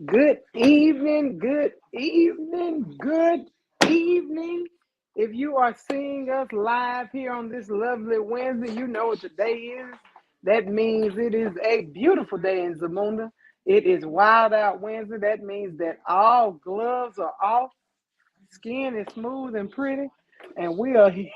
Good evening, good evening, good evening. If you are seeing us live here on this lovely Wednesday, you know what today is. That means it is a beautiful day in Zamunda. It is Wild Out Wednesday. That means that all gloves are off, skin is smooth and pretty, and we are here.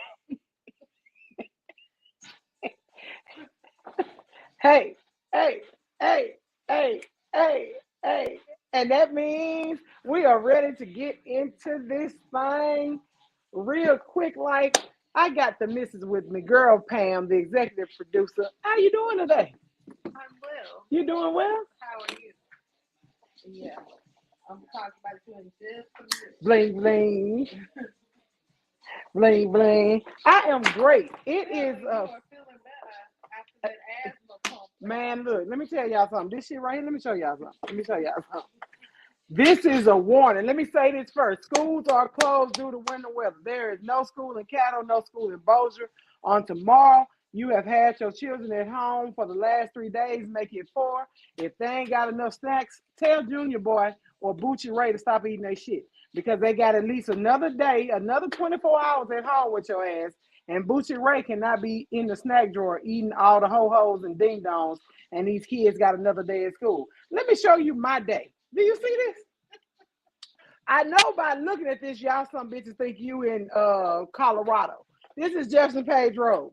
Hey, hey, hey, hey, hey, hey. And that means we are ready to get into this thing real quick. Like, I got the missus with me, girl Pam, the executive producer. How you doing today? I'm well. You doing well? How are you? Yeah, I'm talking about you in just a minute. Bling, bling, bling, bling. I am great. It Yeah, is, you are feeling better after that asthma pump. man, look, let me tell y'all something. This shit right here, let me show y'all something. Let me show y'all something. This is a warning. Let me say this first. Schools are closed due to winter weather. There is no school in Caddo, no school in Bossier. On tomorrow, you have had your children at home for the last 3 days. Make it 4. If they ain't got enough snacks, tell Junior Boy or Bucci Ray to stop eating their shit. Because they got at least another day, another 24 hours at home with your ass. And Bucci Ray cannot be in the snack drawer eating all the ho-hos and ding-dongs. And these kids got another day at school. Let me show you my day. Do you see this? I know by looking at this, y'all some bitches think you in Colorado. This is Jefferson Page Road.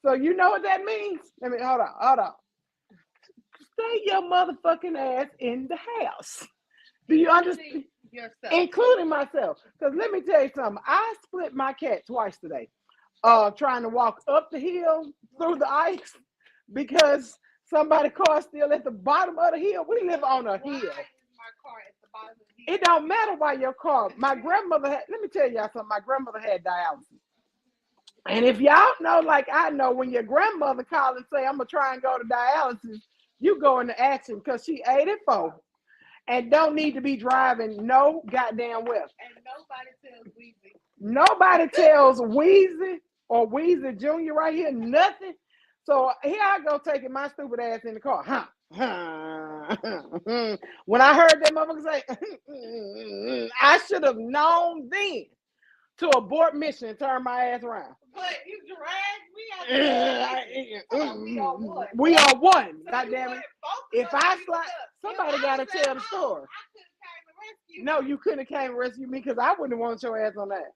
So you know what that means? Let me hold on. Stay your motherfucking ass in the house. Do you understand? Yourself. Including myself. Because let me tell you something. I split my cat twice today. Trying to walk up the hill through the ice because somebody car still at the bottom of the hill. We live on a hill. Why is my car at the bottom of the hill? It don't matter why your car. My grandmother had, let me tell y'all something. My grandmother had dialysis. And if y'all know, like I know, when your grandmother call and say, I'm going to try and go to dialysis, you go into action because she 84 and don't need to be driving no goddamn well. And nobody tells Weezy. Nobody tells Weezy or Weezy Jr. right here nothing. So here I go taking my stupid ass in the car. When I heard that motherfucker say, I should have known then to abort mission and turn my ass around. But you dragged me out there. We are one. So God damn it. If I slide, somebody got to tell the story. I couldn't came and rescue No, you couldn't have came and rescue me because I wouldn't want your ass on that.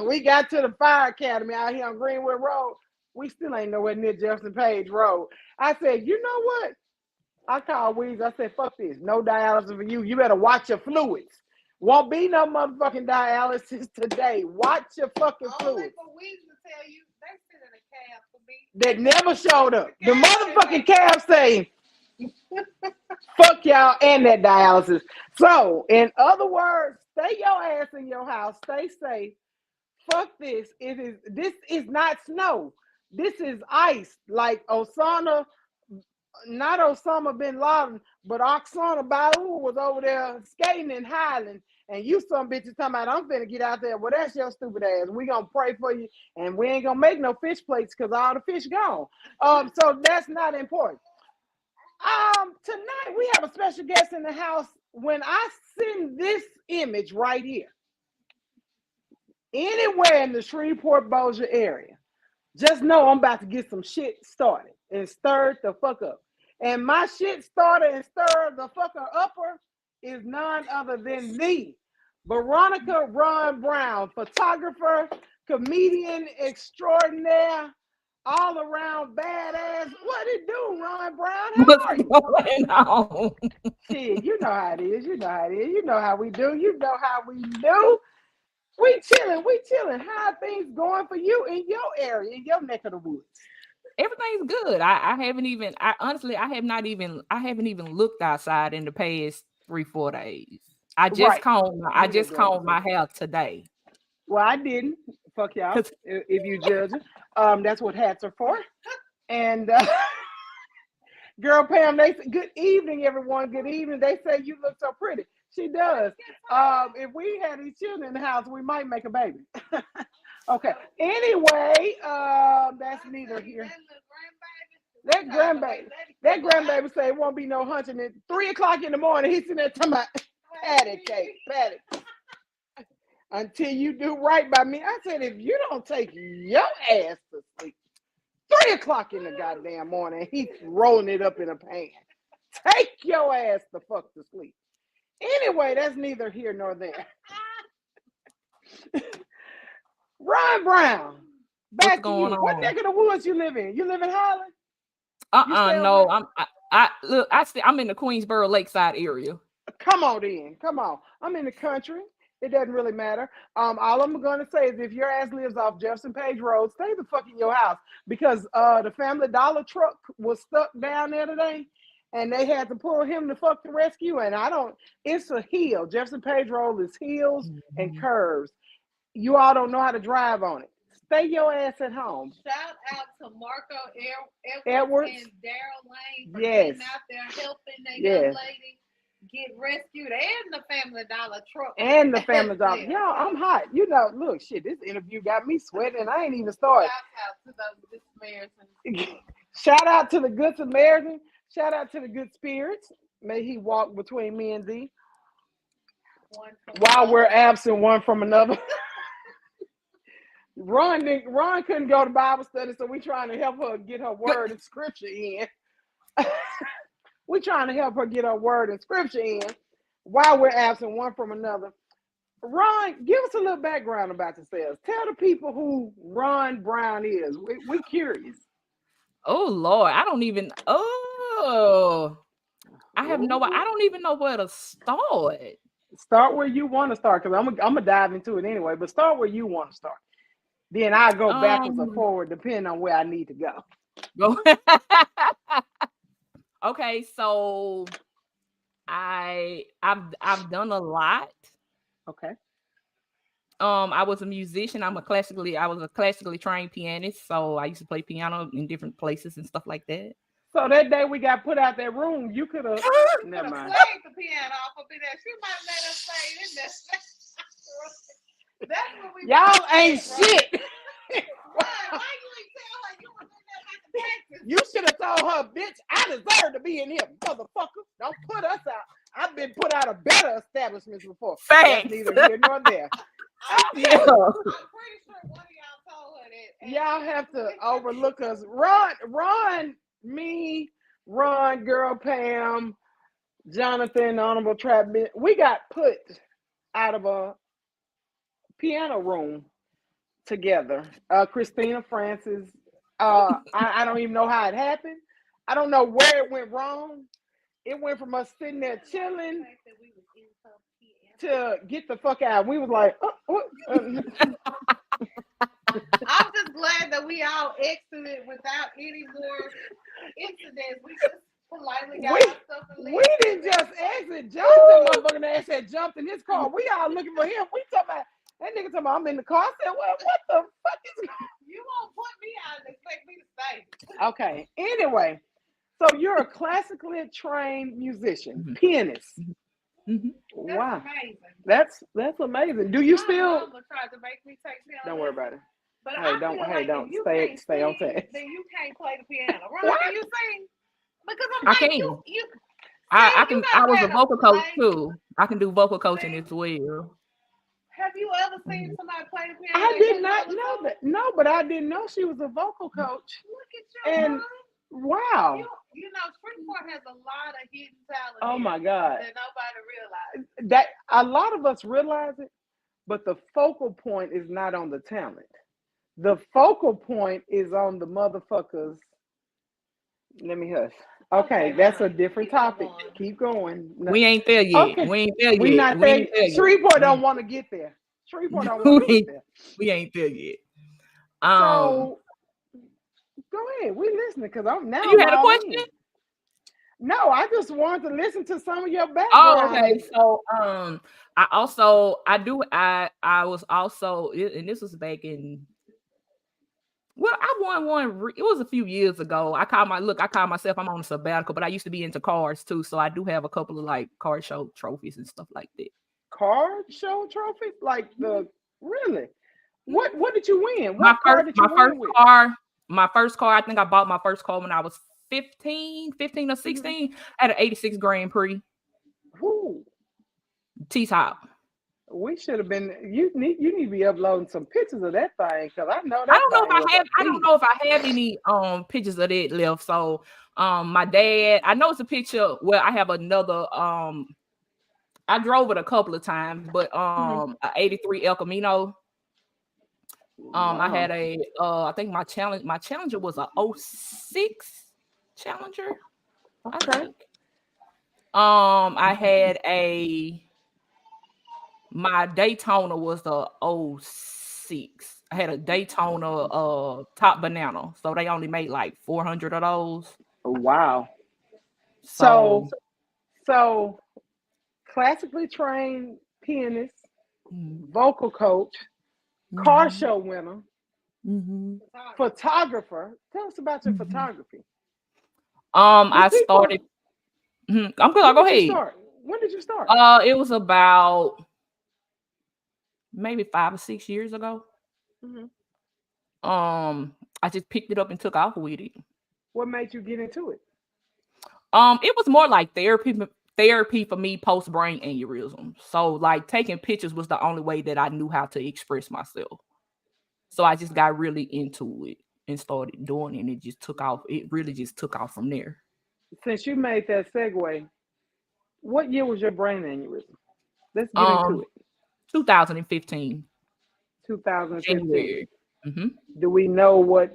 We got to the fire academy out here on Greenwood Road. We still ain't nowhere near Jefferson Page Road. I said, you know what? I called Weeds. I said, fuck this. No dialysis for you. You better watch your fluids. Won't be no motherfucking dialysis today. Watch your fucking Only fluids. for Weezy to tell you they sit in a cab for me. That never showed up. The motherfucking cab say, fuck y'all and that dialysis. So, in other words, stay your ass in your house. Stay safe. Fuck this. This is not snow. This is ice. Like Osama, not Osama bin Laden, but Oksana Balu was over there skating in Highland. And you some bitches talking about, I'm finna get out there. Well, that's your stupid ass. We gonna pray for you, and we ain't gonna make no fish plates because all the fish gone. So that's not important. Tonight we have a special guest in the house. When I send this image right here, anywhere in the Shreveport Bossier area, just know I'm about to get some shit started and stirred the fuck up. And my shit started and stirred the fucker upper is none other than the Veronica Ron Brown, photographer, comedian extraordinaire, all around badass. What it do, Ron Brown? How What's are you? going on? Shit, you know how it is. You know how it is. You know how we do. You know how we do. We chilling. We chilling. How are things going for you in your area, in your neck of the woods? Everything's good. I haven't even I honestly I haven't even looked outside in the past 3, 4 days. Right. I Me just neither. combed my hair today. Well, I didn't. Fuck y'all. 'Cause If you judge it, that's what hats are for. And girl Pam, they say, good evening, everyone. Good evening. They say you look so pretty. She does. If we had these children in the house, we might make a baby. Okay. Anyway, that's neither here. That grandbaby say it won't be no hunting. At 3:00 in the morning, he's sitting there talking about patty cake. Until you do right by me. I said, if you don't take your ass to sleep, 3:00 in the goddamn morning, he's rolling it up in a pan. Take your ass the fuck to sleep. Anyway, that's neither here nor there. Ron Brown, back to going you. on? What neck of the woods you live in? You live in Highland? No. I'm in the Queensboro Lakeside area. Come on then. Come on. I'm in the country. It doesn't really matter. All I'm gonna say is if your ass lives off Jefferson Page Road, stay the fuck in your house because the Family Dollar truck was stuck down there today, and they had to pull him to fuck the rescue. And it's a hill. Jefferson Page Road is hills and curves. You all don't know how to drive on it. Stay your ass at home. Shout out to Marco Edwards and Daryl Lane for getting out there helping that young lady get rescued and the Family Dollar truck. And the Family Dollar. Y'all, I'm hot. You know, look, shit, this interview got me sweating. I ain't even started. Shout out to those Good Samaritans. Shout out to the Good Samaritan. Shout out to the Good Spirits. May he walk between me and thee. While we're absent one from another. Ron couldn't go to Bible study, so we trying to help her get her word and scripture in. We trying to help her get her word and scripture in while we're absent one from another. Ron, give us a little background about yourselves. Tell the people who Ron Brown is. We're curious. Oh Lord, I don't even. I have no. I don't even know where to start. Start where you want to start, because I'm gonna dive into it anyway. But start where you want to start. Then I go backwards or forward, depending on where I need to go. Okay, so I've done a lot. Okay. I was a musician. I was a classically trained pianist, so I used to play piano in different places and stuff like that. So that day we got put out that room, you could have never mind. Played the piano off up in there. She might let us stay in there. That's what we y'all ain't shit. Why you ain't tell her you was in there like a Texas? You should have told her, bitch, I deserve to be in here, motherfucker. Don't put us out. I've been put out of better establishments before. Thanks. That's neither here nor there. Yeah. I'm pretty sure one of y'all told her that. Y'all have to overlook us. Ron, me, Ron, Girl Pam, Jonathan, Honorable Trap. We got put out of a piano room together. Christina Francis. I don't even know how it happened. I don't know where it went wrong. It went from us sitting there chilling to get the fuck out. We was like, I'm just glad that we all exited without any more incidents. We just politely got our stuff and left. We didn't just exit. Jonathan motherfucking ass had jumped in his car. We all looking for him. We talking about that nigga talking about I'm in the car. I said, well, what the fuck is going on? You won't put me out and expect me to stay. Okay. Anyway, so you're a classically trained musician, pianist. Mm-hmm. Wow. That's amazing. That's amazing. Do you My still mama tried to make me take piano don't worry about it. But Hey, I don't feel hey, like don't if you stay can't stay on sing, task. then you can't play the piano. Ron, What? can you sing? Because I'm I like, can. you I can. I was a vocal coach play. too. I can do vocal coaching as well. Have you ever seen somebody play the piano? I did not know that. No, but I didn't know she was a vocal coach. Look at you. And wow. You know, Springport has a lot of hidden talent. Oh my God. That nobody realizes. That a lot of us realize it, but the focal point is not on the talent. The focal point is on the motherfuckers. Let me hush. Okay, that's a different topic. Keep going. No. We ain't there yet. Okay. We ain't there yet. We not We there. ain't there yet. Shreveport don't want to get there. Shreveport don't want to get there. We ain't there yet. So go ahead. We listening because I'm now. You had a all question? in. No, I just wanted to listen to some of your background. Oh, okay. So I was also, and this was back in, well, I won one. It was a few years ago. I call myself, I'm on a sabbatical, but I used to be into cars too. So I do have a couple of like car show trophies and stuff like that. Car show trophies? Like really? What did you win? My first car, I think I bought my first car when I was 15 or 16. I had an 86 Grand Prix. Woo. T-top. We should have been. You need to be uploading some pictures of that thing because I know that. I don't know thing if I have. I don't know if I have any pictures of that left. So my dad. I know it's a picture where I have another. I drove it a couple of times, but a 83 El Camino. I had a. I think my Challenger was a 06 Challenger. I think. I had my Daytona was the 06. I had a Daytona top banana. So they only made like 400 of those. Oh, wow. So classically trained pianist, vocal coach, car show winner, photographer. Tell us about your photography. I started. I'm good. Go ahead. When did you start? It was about maybe 5 or 6 years ago. I just picked it up and took off with it. What made you get into it? It was more like therapy for me post brain aneurysm. So like taking pictures was the only way that I knew how to express myself. So I just got really into it and started doing it, and it just took off. It really just took off from there. Since you made that segue, what year was your brain aneurysm? Let's get into it. 2015. 2015. Do we know what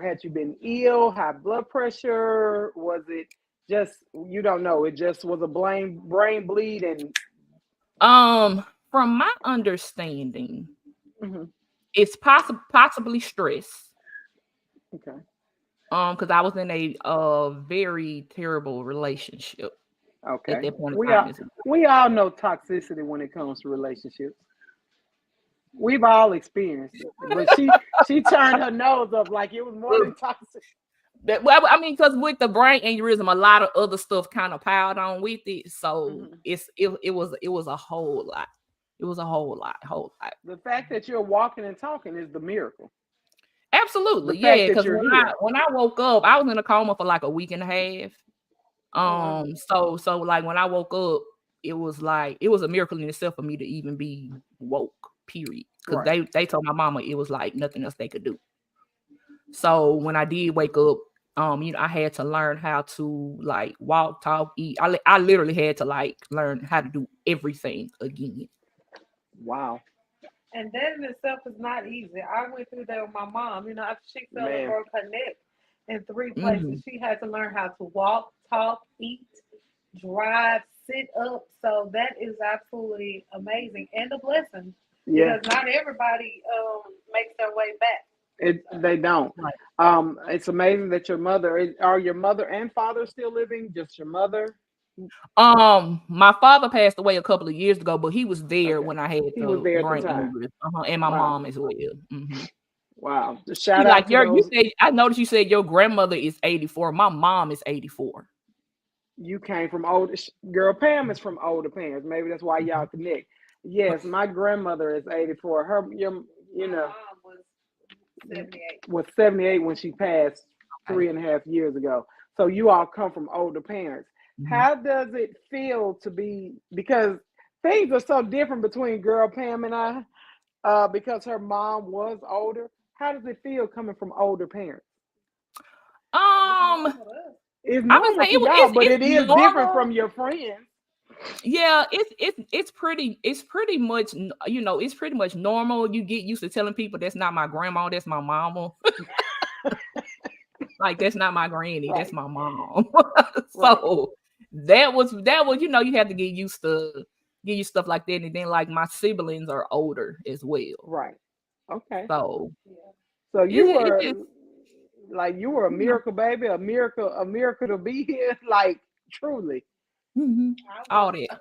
had you been ill? High blood pressure? Was it just, you don't know? It just was a brain bleed and. From my understanding, it's possibly stress. Okay. Because I was in a very terrible relationship. Okay. At that point we all know toxicity when it comes to relationships. We've all experienced it, but she turned her nose up like it was more than toxic. Well, I mean, because with the brain aneurysm, a lot of other stuff kind of piled on with it, so it was a whole lot. It was a whole lot. The fact that you're walking and talking is the miracle. Absolutely, yeah. Because when I woke up, I was in a coma for like a week and a half. So like when I woke up, it was a miracle in itself for me to even be woke. Period. Because they told my mama it was like nothing else they could do. So when I did wake up, I had to learn how to like walk, talk, eat. I literally had to like learn how to do everything again. Wow. And that in itself is not easy. I went through that with my mom. After she fell and broke her neck in 3 places, she had to learn how to walk, talk, eat, drive, sit up. So that is absolutely amazing and a blessing. Yeah. Because not everybody makes their way back. They don't. It's amazing that your mother and father still living? Just your mother? My father passed away a couple of years ago, but he was there when I had the brain injury, and my mom as well. Wow! Shout out to you said. I noticed you said your grandmother is 84. My mom is 84. You came from older. Girl, Pam is from older parents. Maybe that's why y'all connect. Yes, my grandmother is 84. Her, my mom was 78. Was 78 when she passed 3.5 years ago. So you all come from older parents. How does it feel to be, because things are so different between girl Pam and I, because her mom was older. How does it feel coming from older parents? It's normal to y'all, but it is different from your friends. Yeah, it's pretty much, it's pretty much normal. You get used to telling people that's not my grandma, that's my mama. Like that's not my granny, that's my mom. So that was you have to get used to stuff like that. And then like my siblings are older as well. Right. Okay. So you were a miracle baby, a miracle to be here, like truly. All that.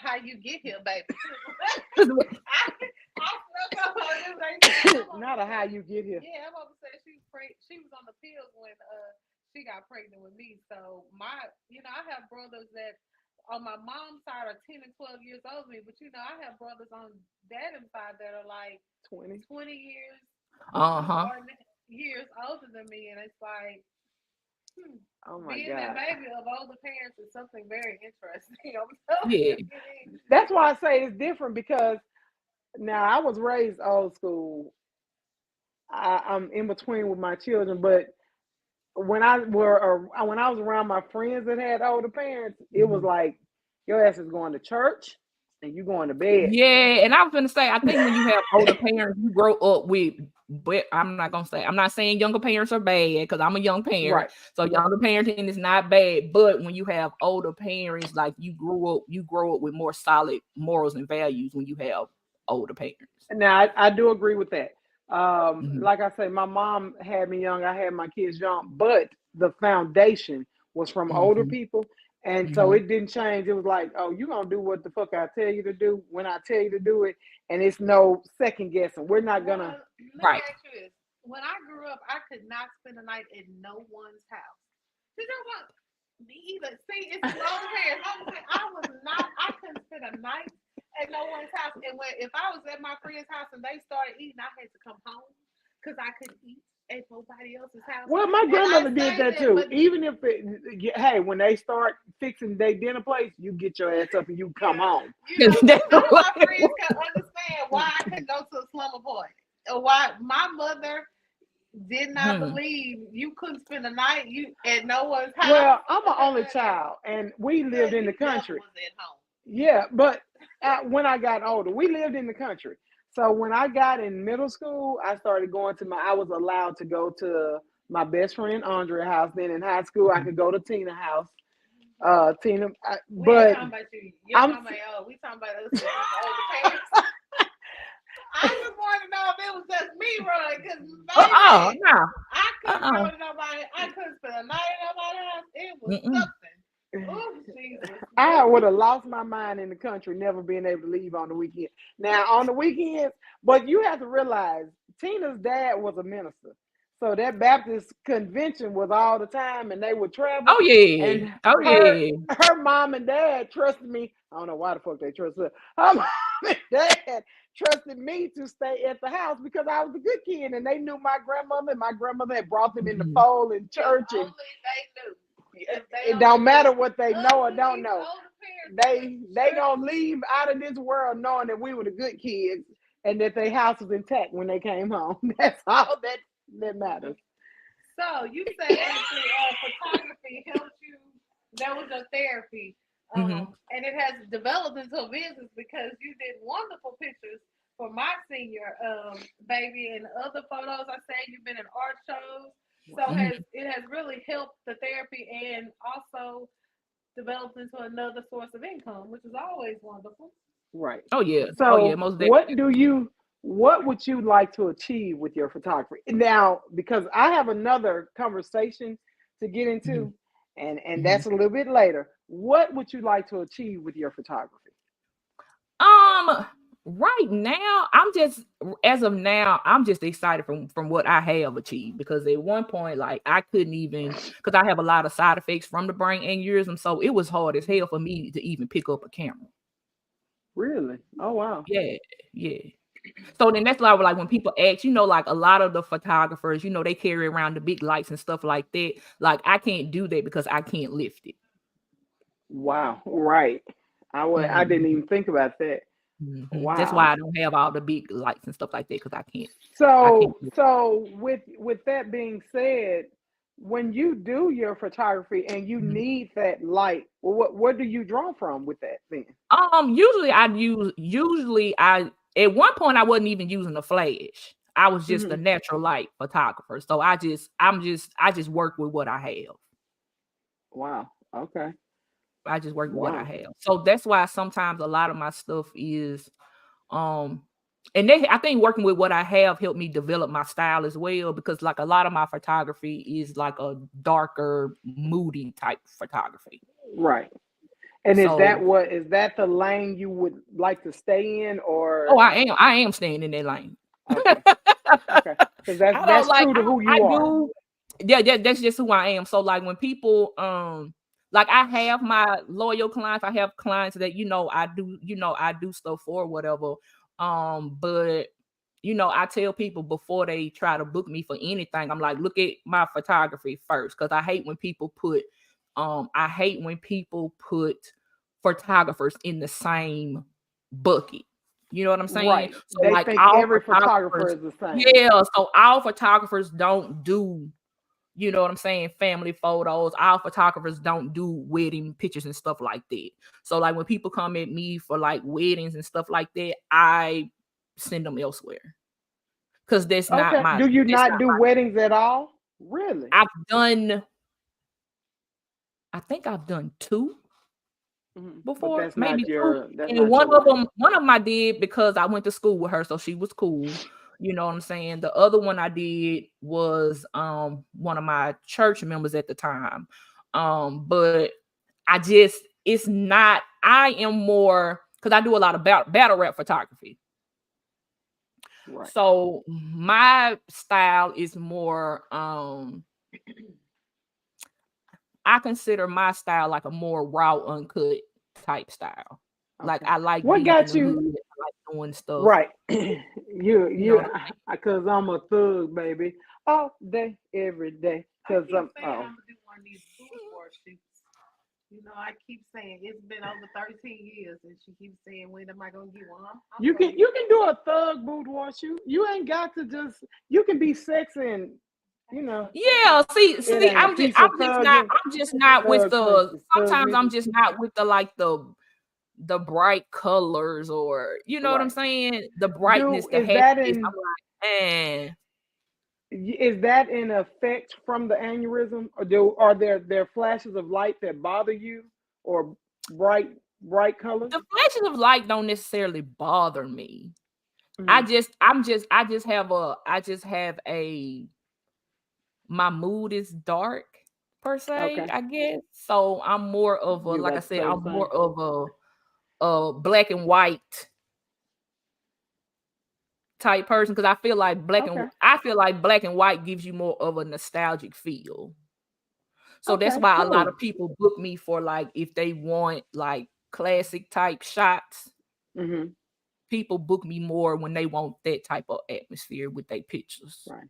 How you get here, baby? Not a how you get here. Yeah, I'm about to say she was on the pills when she got pregnant with me. So I have brothers that on my mom's side are 10 and 12 years older than me, but I have brothers on dad's side that are like 20 years. Years older than me, and it's like Oh my Being God. a baby of older parents is something very interesting. I'm telling Yeah. you. That's why I say it's different because now I was raised old school. I'm in between with my children, but when I was around my friends that had older parents, it was Mhm. like your ass is going to church and you going to bed. Yeah, and I was gonna say, I think when you have older parents, you grow up with. But I'm not gonna say I'm not saying younger parents are bad because I'm a young parent. Right. So younger parenting is not bad. But when you have older parents, like you grow up with more solid morals and values when you have older parents. Now I do agree with that. Mhm, Like I say, my mom had me young. I had my kids young, but the foundation was from older mhm, people, and so mhm. it didn't change. It was like, oh, you gonna do what the fuck I tell you to do when I tell you to do it, and it's no second guessing. We're not Well, gonna. let me Right. ask you this. When I grew up, I could not spend a night in no one's house. Did you know what? Either see, it's older parents. I was not. I couldn't spend a night at no one's house. And if I was at my friend's house and they started eating, I had to come home because I couldn't eat at nobody else's house. Well, my And I grandmother did say that that, too. but Even if hey, when they start fixing their dinner place, you get your ass up and you come yeah, home. you know, but That's none of what my it friends was. could understand why I couldn't go to a slumber party or why my mother did not Mhm. believe you couldn't spend a night at no one's house. Well, I'm an only child, and we lived Girl, in the you never country. was at home. Yeah, but when I got older, we lived in the country. So when I got in middle school, I started going to I was allowed to go to my best friend Andrea house. Then in high school, I Mhm. could go to Tina house. Tina, We ain't but talking about you. Your I'm mama ain't old. We talking about us as older parents. I just wanted to know if it was just me, Roy, because Uh-uh, baby, no. I couldn't Uh-uh. go to nobody. I couldn't spend a night at nobody's house. It was Mm-mm. something. Oh Jesus! I would have lost my mind in the country, never being able to leave on the weekend. Now on the weekends, but you have to realize Tina's dad was a minister, so that Baptist convention was all the time, and they would travel. Oh yeah. And Oh yeah. her mom and dad trusted me. I don't know why the fuck they trusted her. Her mom and dad trusted me to stay at the house because I was a good kid, and they knew my grandmother. And my grandmother had brought them in the Mhm. fold in If church, and only they knew. If they it only don't matter knew. what they Us know or with don't these know. older parents They trust. gonna leave out of this world knowing that we were the good kids and that their house was intact when they came home. That's all that matters. So you say actually photography helped you. That was your therapy, Mhm. and it has developed into a business because you did wonderful pictures for my senior baby and other photos. I said you've been in art shows, so Mhm. it has really helped the therapy and also developed into another source of income, which is always wonderful. Right. Oh yeah. Oh yeah, So most definitely. what would you like to achieve with your photography? Now, because I have another conversation to get Mhm. into, and Mhm. that's a little bit later. What would you like to achieve with your photography? Um, right now, as of now, I'm just excited from what I have achieved because at one point, like I couldn't even because I have a lot of side effects from the brain aneurysm, so it was hard as hell for me to even pick up a camera. Really? Oh wow. Yeah, yeah. So then that's why like when people ask, like a lot of the photographers, they carry around the big lights and stuff like that. Like I can't do that because I can't lift it. Wow. Right. I didn't Mhm, even think about that. mhm. That's why Wow. I don't have all the big lights and stuff like that because I can't So lift it. so with that being said, when you do your photography and you Mhm. need that light, well, what do you draw from with that then? Usually I at one point I wasn't even using a flash. I was just a Hmm. natural light photographer. So I just work with what I have. Wow. Okay. I just work with what I Wow. have. So that's why sometimes a lot of my stuff is um I think working with what I have helped me develop my style as well because like a lot of my photography is like a darker, moody type photography. Right. And So is that the lane you would like to stay in oh, or I am staying in that lane. okay. Okay. Because I don't that's like true to who I you are. do yeah, that's just who I am. So like when people like I have my loyal clients, I have clients that I do stuff for whatever. But I tell people before they try to book me for anything, I'm like, look at my photography first, because I hate when people put photographers in the same bucket. You know what I'm saying? Right. So They like think all every photographer photographers, is the same. yeah. So all photographers don't do, you know what I'm saying, family photos. All photographers don't do wedding pictures and stuff like that. So like when people come at me for like weddings and stuff like that, I send them elsewhere. Because that's not Okay. my Do you that's not not do my weddings at all? Really? I think I've done two But before, that's maybe not two. your that's And not your lane. one of them I did because I went to school with her, so she was cool. You know what I'm saying? The other one I did was one of my church members at the time. But it's not, I am more, because I do a lot of battle rap photography. Right. So my style is more I consider my style like a more raw, uncut type style. Like Okay. I like What being up in got the you hood. I like doing stuff. right? You know you what I'm saying? because I'm a thug, baby, all day, every day. I Because keep I'm saying I'm gonna do one of these boudoir shoots. I keep saying it's been over 13 years, and she keeps saying, "When am I gonna get one?" you can do a thug boudoir shoot. You ain't got to just you can be sexy and Yeah, it see, ain't a piece of thugging. I'm just not with Thug the Princess, thug sometimes I'm Mrs. just not with the bright colors, or you know what I'm Right. saying? The Do brightness, the is that happiness. in I'm like, man. is that in effect from the aneurysm, or are there flashes of light that bother you, or bright colors? The flashes of light don't necessarily bother me. Mhm. I just have a my mood is dark per se, Okay, I guess. So I'm more of a, you like I about to said, say the I'm same. more of a black and white type person, because Okay, I feel like black and white gives you more of a nostalgic feel. So that's okay, why a lot cool. of people book me for, like, if they want like classic type shots, Hmm. people book me more when they want that type of atmosphere with their pictures. Right.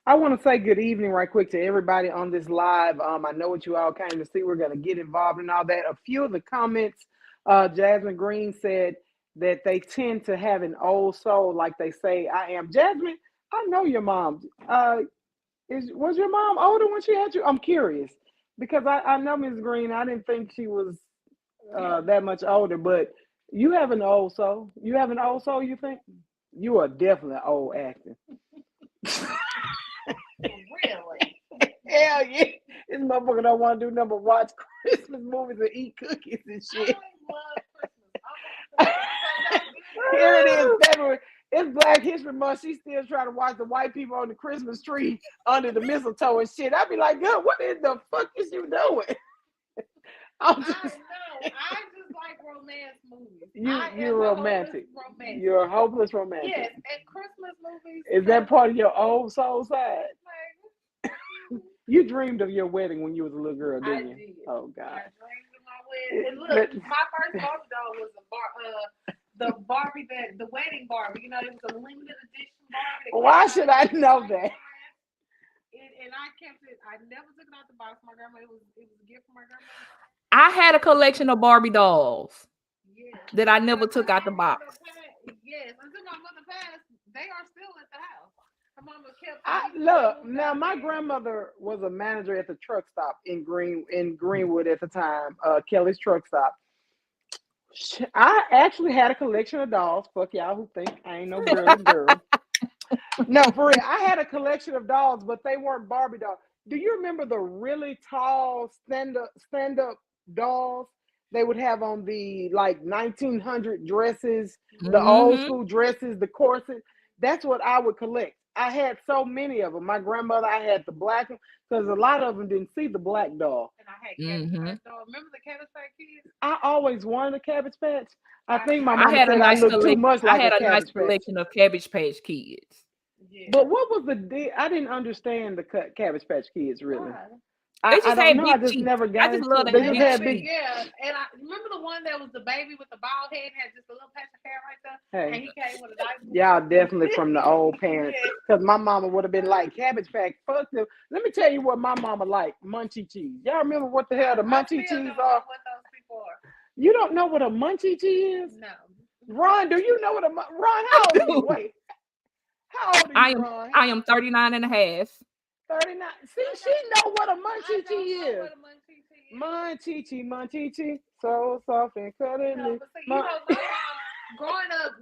I want to say good evening right quick to everybody on this live. I know what you all came to see. We're going to get involved in all that. A few of the comments, Jasmine Green said that they tend to have an old soul, like they say I am. Jasmine, I know your mom. Was your mom older when she had you? I'm curious because I know Ms. Green. I didn't think she was that much older, but you have an old soul. You have an old soul. You think you are definitely old acting. Really? Hell yeah. This motherfucker don't want to do nothing but watch Christmas movies and eat cookies and shit. I love Christmas. Here it is, February. It's Black History Month. She's still trying to watch the white people on the Christmas tree under the mistletoe and shit. I'd be like, girl, what in the fuck is you doing? I'm just, I know. I just like romance movies. you're romantic. Romantic. You're a hopeless romantic. Yes, and Christmas movies. Is that part of your old soul side? You dreamed of your wedding when you was a little girl, didn't you? I did. Oh God. I dreamed of my wedding. And look, my first Barbie doll was the Barbie the wedding Barbie. It was a limited edition Barbie. Why should I know that? And I kept it. I never took it out the box. My grandma. It was a gift from my grandma. I had a collection of Barbie dolls. Yes. That I never took out the box. Yes, until my mother passed, they are still at the house. My mama kept. Look, now my grandmother was a manager at the truck stop in Greenwood at the time, Kelly's truck stop. I actually had a collection of dolls. Fuck y'all who think I ain't no girl. No, for real. I had a collection of dolls, but they weren't Barbie dolls. Do you remember the really tall stand-up dolls they would have on the like 1900 dresses, the old school dresses, the corset? That's what I would collect. I had so many of them. My grandmother, I had the black one because a lot of them didn't see the black doll. And I had Cabbage Patch doll. Remember the Cabbage Patch Kids? I always wanted a Cabbage Patch. I think my mom had said I looked too much like a nice Cabbage Patch. collection of Cabbage Patch Kids. Yeah. But what was the deal? I didn't understand the Cabbage Patch Kids really. They I just don't had know. I big just teeth. never I got just into love it. they They just big had teeth. big. Yeah, and I remember the one that was the baby with the bald head and had just a little patch of hair right there, and Hey, he came with a nice. y'all definitely from the old parents. Yeah. Because my mama would have been like, Cabbage Patch, fuck them. Let me tell you what my mama like, munchie cheese. Y'all remember what the hell the I munchie still cheese don't know are? what those people are. You don't know what a munchie cheese is? No. Ron, do you know what a Ron, how old are you? Wait. How old are you, Ron? I am 39 and a half. 39. See, she know what a munchie cheese is. What a munchie cheese is. Munchie, so soft and cuddly. No, but see, you know, my mom, growing up,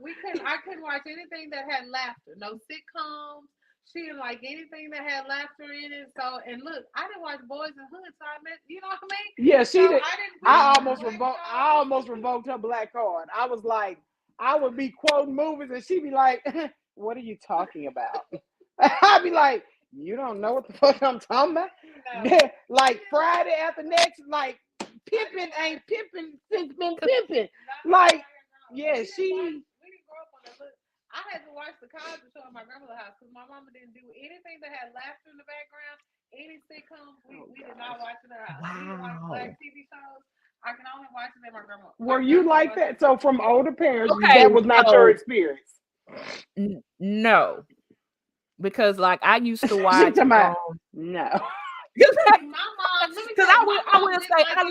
I couldn't watch anything that had laughter. No sitcoms. She didn't like anything that had laughter in it. So, and look, I didn't watch Boys in Hood, so I met, you know what I mean? Yeah, she So did. I I almost revoked her black card. I was like, I would be quoting movies and she'd be like, what are you talking about? I'd be like, you don't know what the fuck I'm talking about? No. Like Friday after next, like Pippin ain't Pippin since been Pippin. Like, yeah, she. We didn't grow up on that. Look, I had to watch the Cosby Show at my grandmother's house because my mama didn't do anything that had laughter in the background. Any sitcoms, we did not watch it at our house. We watched black TV shows. I can only watch it at my grandma. Were you like that? So from older parents, Okay, that was not your experience. No, because like I used to watch. No. My mom, Because I will say I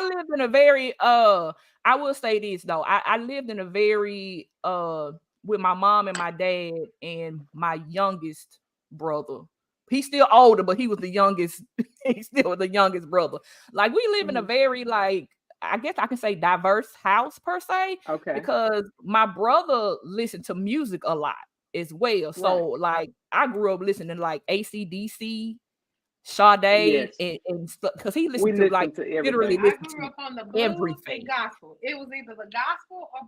lived in a very I will say this though. I lived in a very with my mom and my dad and my youngest brother. He's still older, but he was the youngest. He's still the youngest brother. Like we live in a very like I guess I can say diverse house per se. Okay. Because my brother listened to music a lot as well. So like I grew up listening to like AC/DC, Sade, and because he listened to like literally I grew up on the blues everything. And gospel. It was either the gospel or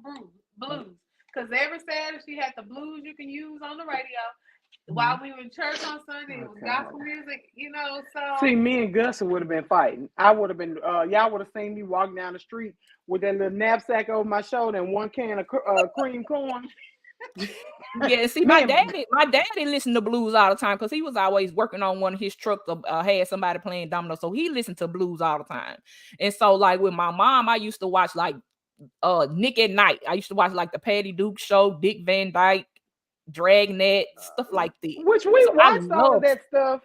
blues. Because every Saturday she had the blues you can use on the radio. While we were in church on Sunday, it was gospel music, you know. So see, me and Gus would have been fighting. I would have been. Y'all would have seen me walk down the street with that little knapsack over my shoulder and one can of cream corn. Yeah, see, my daddy listened to blues all the time because he was always working on one of his trucks. Had somebody playing domino, so he listened to blues all the time. And so, like with my mom, I used to watch like Nick at Night. I used to watch like the Patty Duke Show, Dick Van Dyke, Dragnet, stuff like that. Which we watched all of that stuff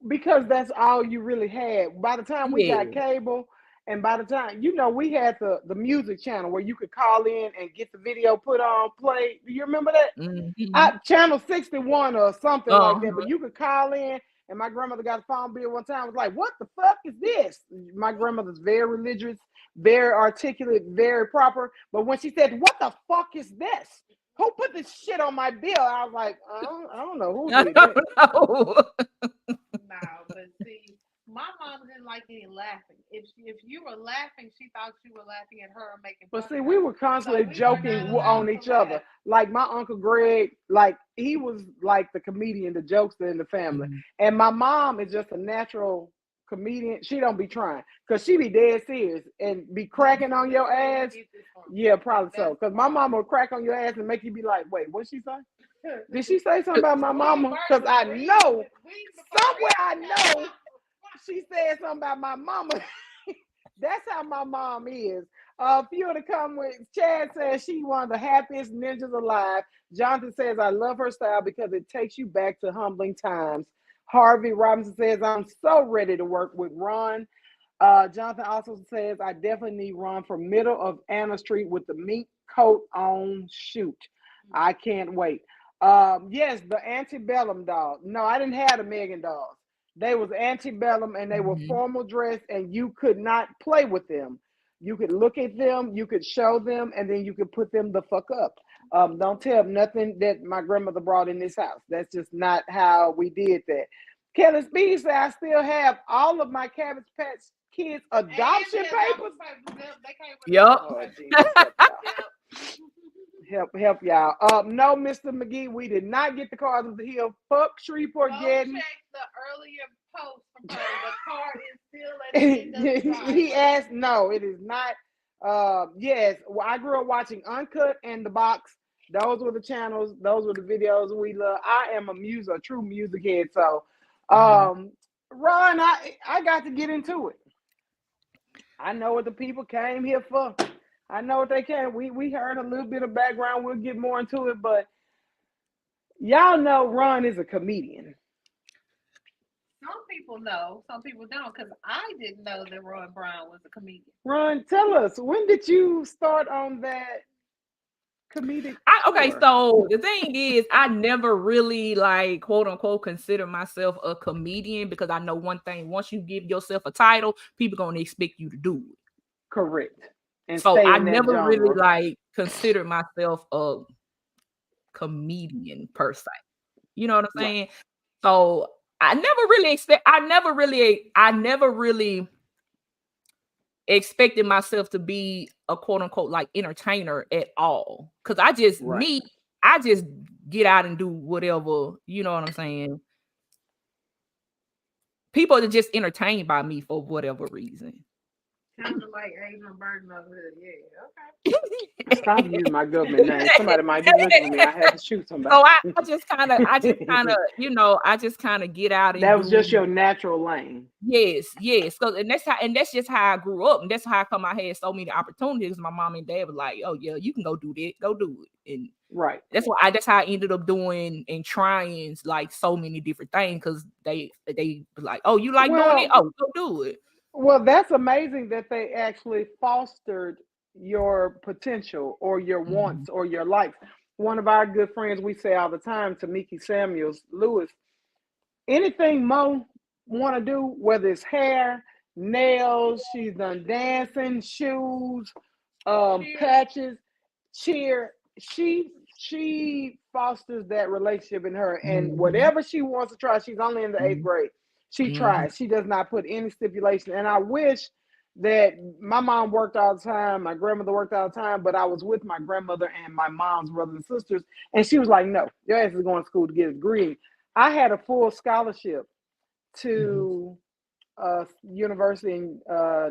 because that's all you really had. By the time we got cable, and by the time, you know, we had the music channel where you could call in and get the video put on play. Do you remember that? Channel 61 or something like that. But you could call in, and my grandmother got a phone bill one time. Was like, what the fuck is this? My grandmother's very religious, very articulate, very proper. But when she said, what the fuck is this? Who put this shit on my bill? I was like, I don't know who did that. No, but see, my mom didn't like any laughing. If you were laughing, she thought you were laughing at her or making fun. But see, we were constantly joking on each other. Like my Uncle Greg, like he was like the comedian, the jokester in the family. And my mom is just a natural comedian. She don't be trying because she be dead serious and be cracking on your ass. Yeah, probably so. Because my mama will crack on your ass and make you be like, wait, what'd she say? Did she say something about my mama? Because I know, somewhere I know she said something about my mama. That's how my mom is. A few of the comments, Chad says she one of the happiest ninjas alive. Jonathan says, I love her style because it takes you back to humbling times. Harvey Robinson says, I'm so ready to work with Ron. Jonathan also says, I definitely need Ron from middle of Anna Street with the mink coat on. Shoot. I can't wait. Yes, the antebellum doll. No, I didn't have the Megan dolls. They was antebellum and they were formal dress and you could not play with them. You could look at them, you could show them, and then you could put them the fuck up. Don't tell them nothing that my grandmother brought in this house. That's just not how we did that. Kelly Speed said, I still have all of my Cabbage Patch Kids adoption papers. Yup. Help y'all. No, Mr. McGee, we did not get the cards of the hill. Fuck Shreveport Getting. Check the earlier post from her. The card is still at the end of the He asked, no, it is not. Yes, well, I grew up watching Uncut and The Box. Those were the channels. Those were the videos we love. I am a true music head. So, Ron, I got to get into it. I know what the people came here for. I know what they came. We heard a little bit of background. We'll get more into it, but y'all know Ron is a comedian. Some people know, some people don't, because I didn't know that Ron Brown was a comedian. Ron, tell us, when did you start on that comedic? Okay, so the thing is, I never really like quote unquote consider myself a comedian because I know one thing: once you give yourself a title, people gonna expect you to do it. Correct. And so I in that never genre. really like considered myself a comedian per se. You know what I'm saying? Right. So I never really expected myself to be a quote unquote like entertainer at all. Cause I just I just get out and do whatever, you know what I'm saying? People are just entertained by me for whatever reason. Sounded like Adrian Burton over here. Yeah, okay. Stop using my government name. Somebody might be looking at me. I had to shoot somebody. So I just kind of, you know, I just kind of get out and that was just your natural lane. Yes. So and that's just how I grew up, and that's how come I had so many opportunities. My mom and dad was like, "Oh yeah, you can go do that, go do it," and that's how I ended up doing and trying like so many different things because they was like, "Oh, you like doing it? Oh, go do it." Well, that's amazing that they actually fostered your potential or your wants or your likes. One of our good friends, we say all the time, Tamiki Samuels Lewis, anything Mo want to do, whether it's hair, nails, she's done dancing, shoes, patches, cheer, she fosters that relationship in her. And whatever she wants to try, she's only in the 8th grade. She tries. She does not put any stipulation. And I wish that my mom worked all the time, my grandmother worked all the time, but I was with my grandmother and my mom's brothers and sisters. And she was like, no, your ass is going to school to get a degree. I had a full scholarship to university in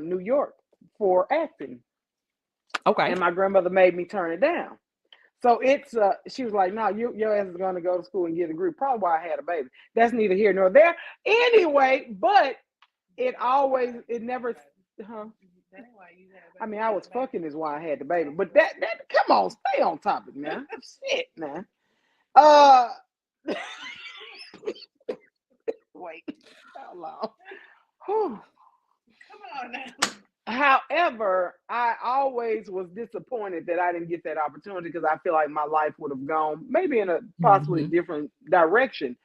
New York for acting. Okay. And my grandmother made me turn it down. So it's she was like, no, your ass is going to go to school and get a degree. Probably why I had a baby. That's neither here nor there. Anyway, but it never, I mean, I was fucking is why I had the baby. But that come on, stay on topic, man. Shit, man. Wait, how long? Come on now. However, I always was disappointed that I didn't get that opportunity because I feel like my life would have gone maybe in a possibly different direction.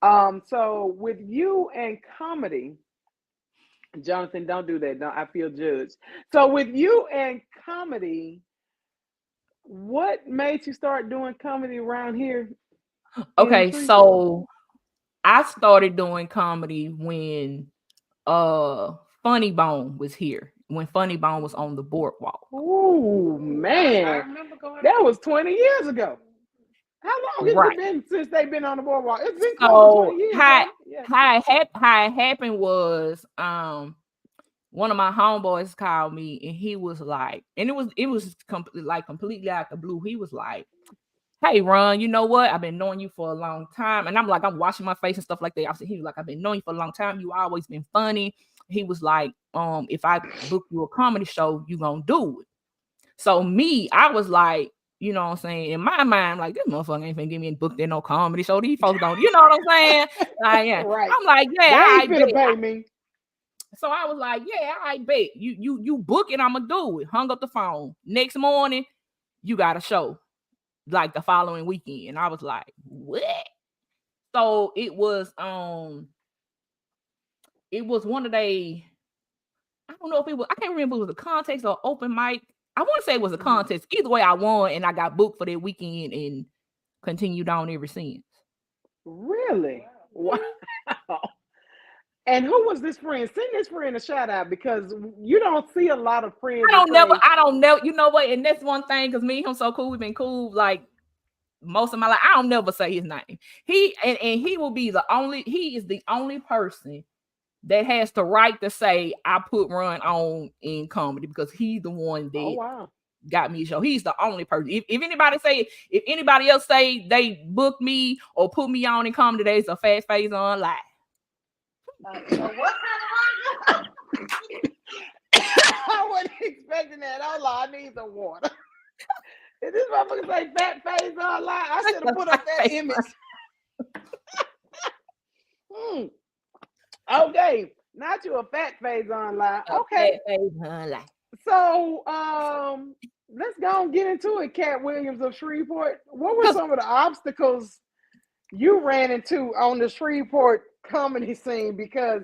So with you and comedy, Jonathan, don't do that. No, I feel judged. So with you and comedy, what made you start doing comedy around here? Okay, so I started doing comedy when Funny Bone was here. When Funny Bone was on the boardwalk. Oh man, I remember that was 20 years ago. How long has it been since they've been on the boardwalk? It's been close to 20 years. How it happened was one of my homeboys called me and he was like, and it was completely out the blue. He was like, "Hey, Ron, you know what? I've been knowing you for a long time." And I'm like, I'm washing my face and stuff like that. He was like, "I've been knowing you for a long time. You always been funny." He was like, if I book you a comedy show, you gonna do it. So me, I was like, you know what I'm saying? In my mind, like, this motherfucker ain't finna get me booked in no comedy show. These folks don't, you know what I'm saying? Right. I'm like, yeah, I ain't finna pay me. So I was like, yeah, I bet. You book it, I'ma do it. Hung up the phone. Next morning, you got a show. Like the following weekend. And I was like, what? So it was one of they, I don't know if it was, I can't remember if it was a contest or open mic. I want to say it was a contest. Either way, I won and I got booked for that weekend and continued on ever since. Really? Wow. And who was this friend? Send this friend a shout out because you don't see a lot of friends. I don't know. You know what? And that's one thing because me and him so cool. We've been cool like most of my life. I don't never say his name. He will be he is the only person that has the right to say I put Ron on in comedy because he's the one that got me a show. He's the only person. If anybody else say they booked me or put me on in comedy, there's a fast face on lie. So what kind of I wasn't expecting that. Hold on, I need some water. Is this motherfucker say fat face online? I should have put up that image. Okay, not you a fat face online. Okay. So let's go and get into it, Cat Williams of Shreveport. What were some of the obstacles you ran into on the Shreveport comedy scene? Because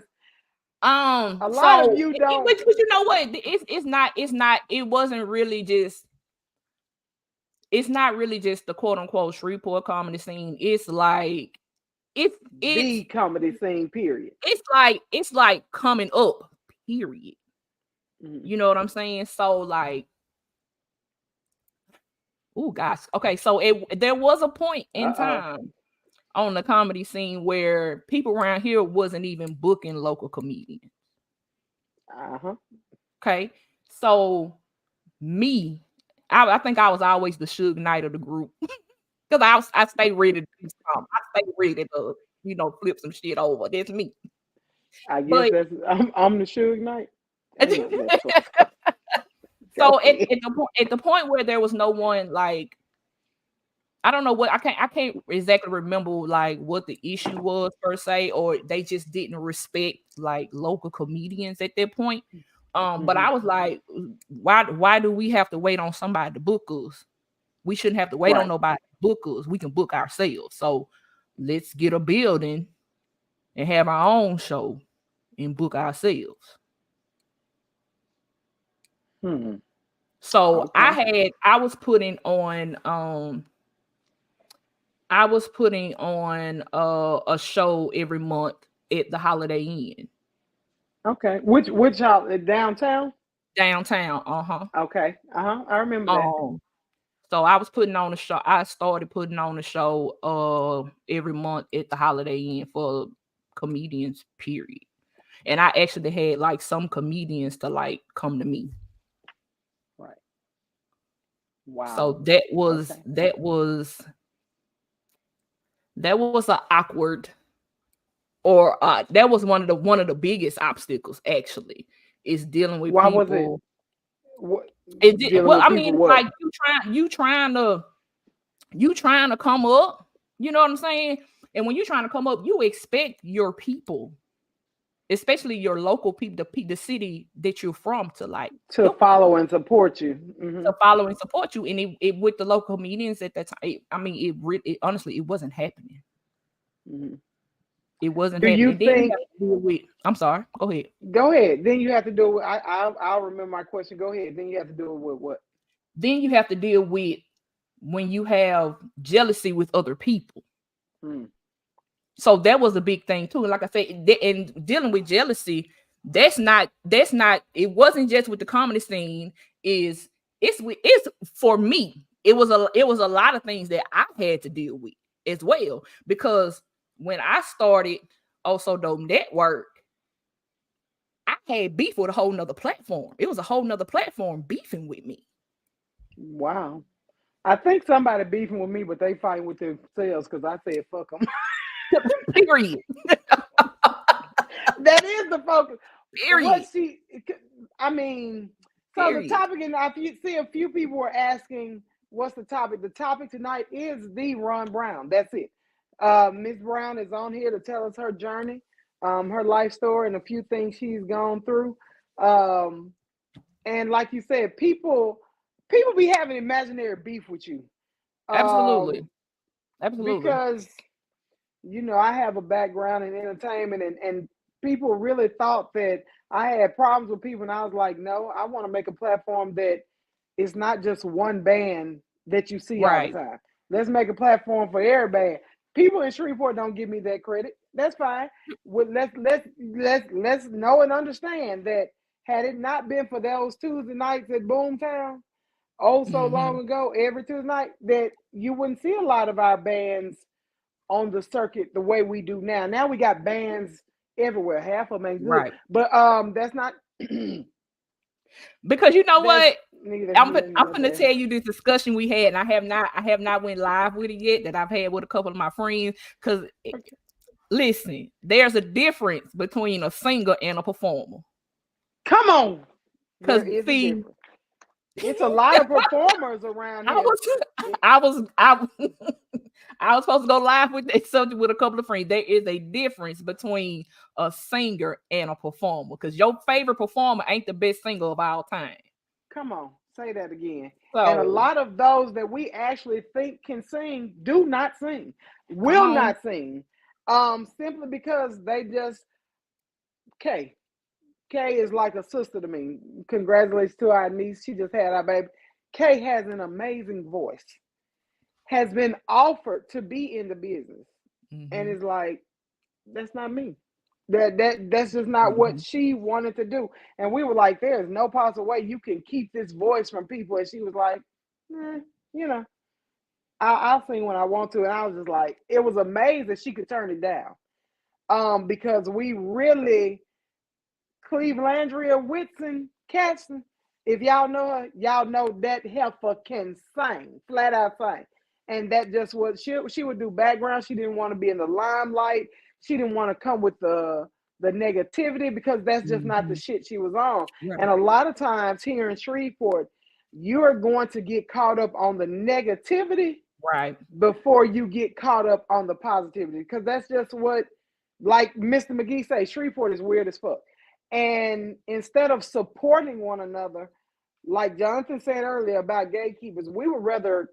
a lot of you don't. But you know what? It wasn't really just. It's not really just the quote unquote Shreveport comedy scene. It's like it's the comedy scene. Period. It's like coming up. Period. Mm-hmm. You know what I'm saying? So like, oh gosh. Okay, so there was a point in time on the comedy scene where people around here wasn't even booking local comedians. Okay, so me, I think I was always the Suge Knight of the group because I stay ready to do something. I stay ready to flip some shit over. That's me. I guess I'm the Suge Knight. So at the point where there was no one, like, I don't know what I can't exactly remember like what the issue was per se, or they just didn't respect like local comedians at that point. But I was like, why do we have to wait on somebody to book us? We shouldn't have to wait on nobody to book us. We can book ourselves. So let's get a building and have our own show and book ourselves. So I was putting on a show every month at the Holiday Inn. Okay. Which downtown? Downtown, Okay. I remember that. So I was putting on a show. I started putting on a show every month at the Holiday Inn for comedians, period. And I actually had like some comedians to like come to me. Right. Wow. So that was an awkward, or that was one of the biggest obstacles actually, is dealing with people. Was it? I mean, like you trying to come up, you know what I'm saying? And when you're trying to come up, you expect your people, especially your local people, the city that you're from, to follow and support you. To follow and support you. And it with the local comedians at that time, honestly, it wasn't happening. It wasn't happening. Do you think? I'm sorry. Go ahead. Go ahead. Then you have to do it. I'll remember my question. Go ahead. Then you have to do it with what? Then you have to deal with when you have jealousy with other people. So that was a big thing too. And like I said, and dealing with jealousy, that's not. It wasn't just with the comedy scene. It's for me. It was a lot of things that I had to deal with as well, because when I started Also Dope Network, I had beef with a whole nother platform. It was a whole nother platform beefing with me. Wow. I think somebody beefing with me, but they fighting with themselves because I said fuck them. Period. That is the focus. Period. The topic, and I see a few people were asking, what's the topic? The topic tonight is the Ron Brown. That's it. Ms. Brown is on here to tell us her journey, her life story, and a few things she's gone through. And like you said, people be having imaginary beef with you. Absolutely. Because, I have a background in entertainment, and people really thought that I had problems with people. And I was like, no, I want to make a platform that is not just one band that you see all the time. Let's make a platform for every band. People in Shreveport don't give me that credit. That's fine. Let's know and understand that had it not been for those Tuesday nights at Boomtown, so long ago, every Tuesday night, that you wouldn't see a lot of our bands on the circuit the way we do now. Now we got bands everywhere. Half of them ain't good. Right. But that's not because you know what? I'm going to tell you this discussion we had, and I have not went live with it yet, that I've had with a couple of my friends, because Listen, there's a difference between a singer and a performer. Come on. Because There is a see, difference. It's a lot of performers around I here. was supposed to go live with that subject with a couple of friends. There is a difference between a singer and a performer. Because your favorite performer ain't the best singer of all time. Come on, say that again. So, and a lot of those that we actually think can sing do not sing, will not sing, simply because they just Kay. Kay is like a sister to me. Congratulations to our niece. She just had our baby. Kay has an amazing voice. Has been offered to be in the business, and it's like, that's not me. That's just not what she wanted to do. And we were like, there's no possible way you can keep this voice from people. And she was like, you know, I'll sing when I want to. And I was just like, it was amazing that she could turn it down. Because we really, Clevelandria Whitson Catson, if y'all know her, y'all know that heifer can sing, flat out sing. And that just was, she would do background. She didn't want to be in the limelight. She didn't want to come with the negativity, because that's just not the shit she was on. Right. And a lot of times here in Shreveport, you're going to get caught up on the negativity, right, before you get caught up on the positivity. Because that's just what, like Mr. McGee say, Shreveport is weird as fuck. And instead of supporting one another, like Jonathan said earlier about gatekeepers, we would rather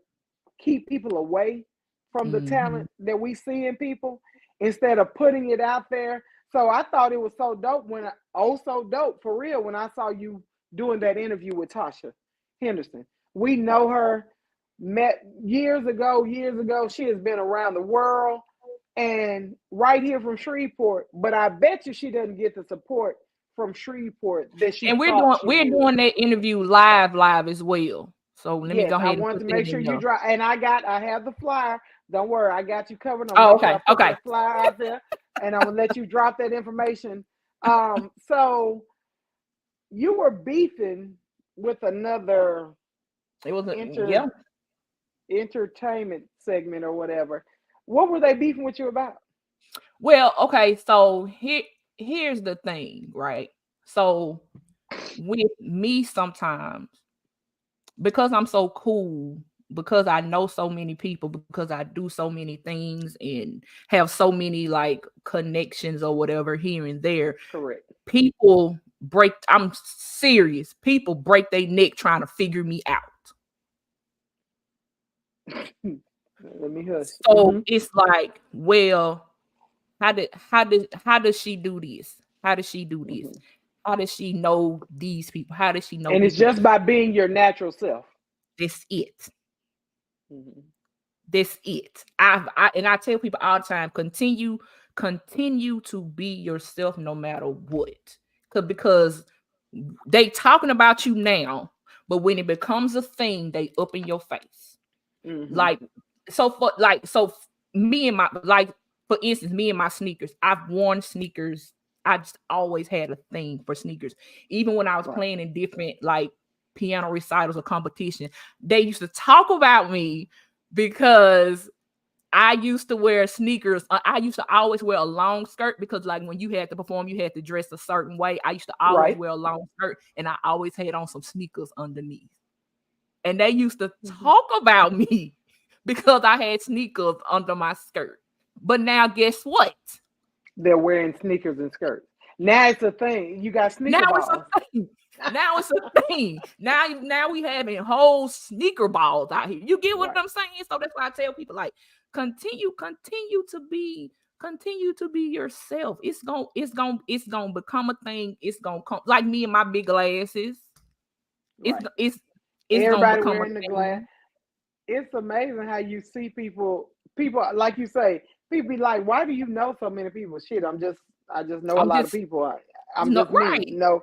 keep people away from the talent that we see in people instead of putting it out there. So I thought it was so dope so dope for real when I saw you doing that interview with Tasha Henderson. We know her, met years ago. She has been around the world and right here from Shreveport, but I bet you she doesn't get the support from Shreveport that she. And we're doing that interview live as well. So let me go ahead. I want to make sure you drop. And I have the flyer. Don't worry, I got you covered. Okay. The flyer out there, and I'm gonna let you drop that information. So you were beefing with another. It was entertainment segment or whatever. What were they beefing with you about? Well, okay, so here's the thing, right? So with me sometimes, because I'm so cool, because I know so many people, because I do so many things and have so many like connections or whatever here and there. Correct. I'm serious. People break their neck trying to figure me out. Let me hush. So it's like, well, how does she do this? How does she do this? How does she know these people? How does she know? And it's just by being your natural self. That's it. That's it. I tell people all the time, continue to be yourself no matter what. Because they talking about you now, but when it becomes a thing, they up in your face. Me and my, like, for instance, me and my sneakers, I've worn sneakers. I just always had a thing for sneakers. Even when I was playing in different like piano recitals or competition, they used to talk about me because I used to wear sneakers. I used to always wear a long skirt because, like, when you had to perform, you had to dress a certain way. I used to always wear a long skirt, and I always had on some sneakers underneath. And they used to talk about me because I had sneakers under my skirt. But now, guess what? They're wearing sneakers and skirts. Now it's a thing. You got sneaker balls. Now it's a thing. Now we having whole sneaker balls out here. You get what I'm saying? So that's why I tell people, like, continue to be yourself. It's gonna become a thing. It's gonna come, like me and my big glasses. It's everybody wearing the glass. It's amazing how you see people like you say. People be like, why do you know so many people? Shit, I just know a lot of people. I'm just me, you know.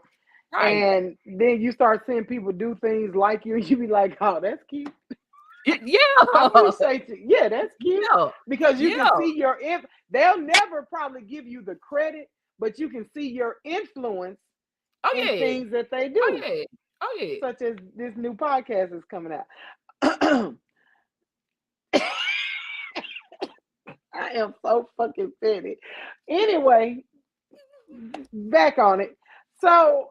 Right. And then you start seeing people do things like you, and you be like, oh, that's cute. Yeah. I appreciate you. Yeah, that's cute. Yeah. Because you can see they'll never probably give you the credit, but you can see your influence in things that they do. Oh yeah. Such as this new podcast is coming out. I am so fucking petty. Anyway, back on it. So,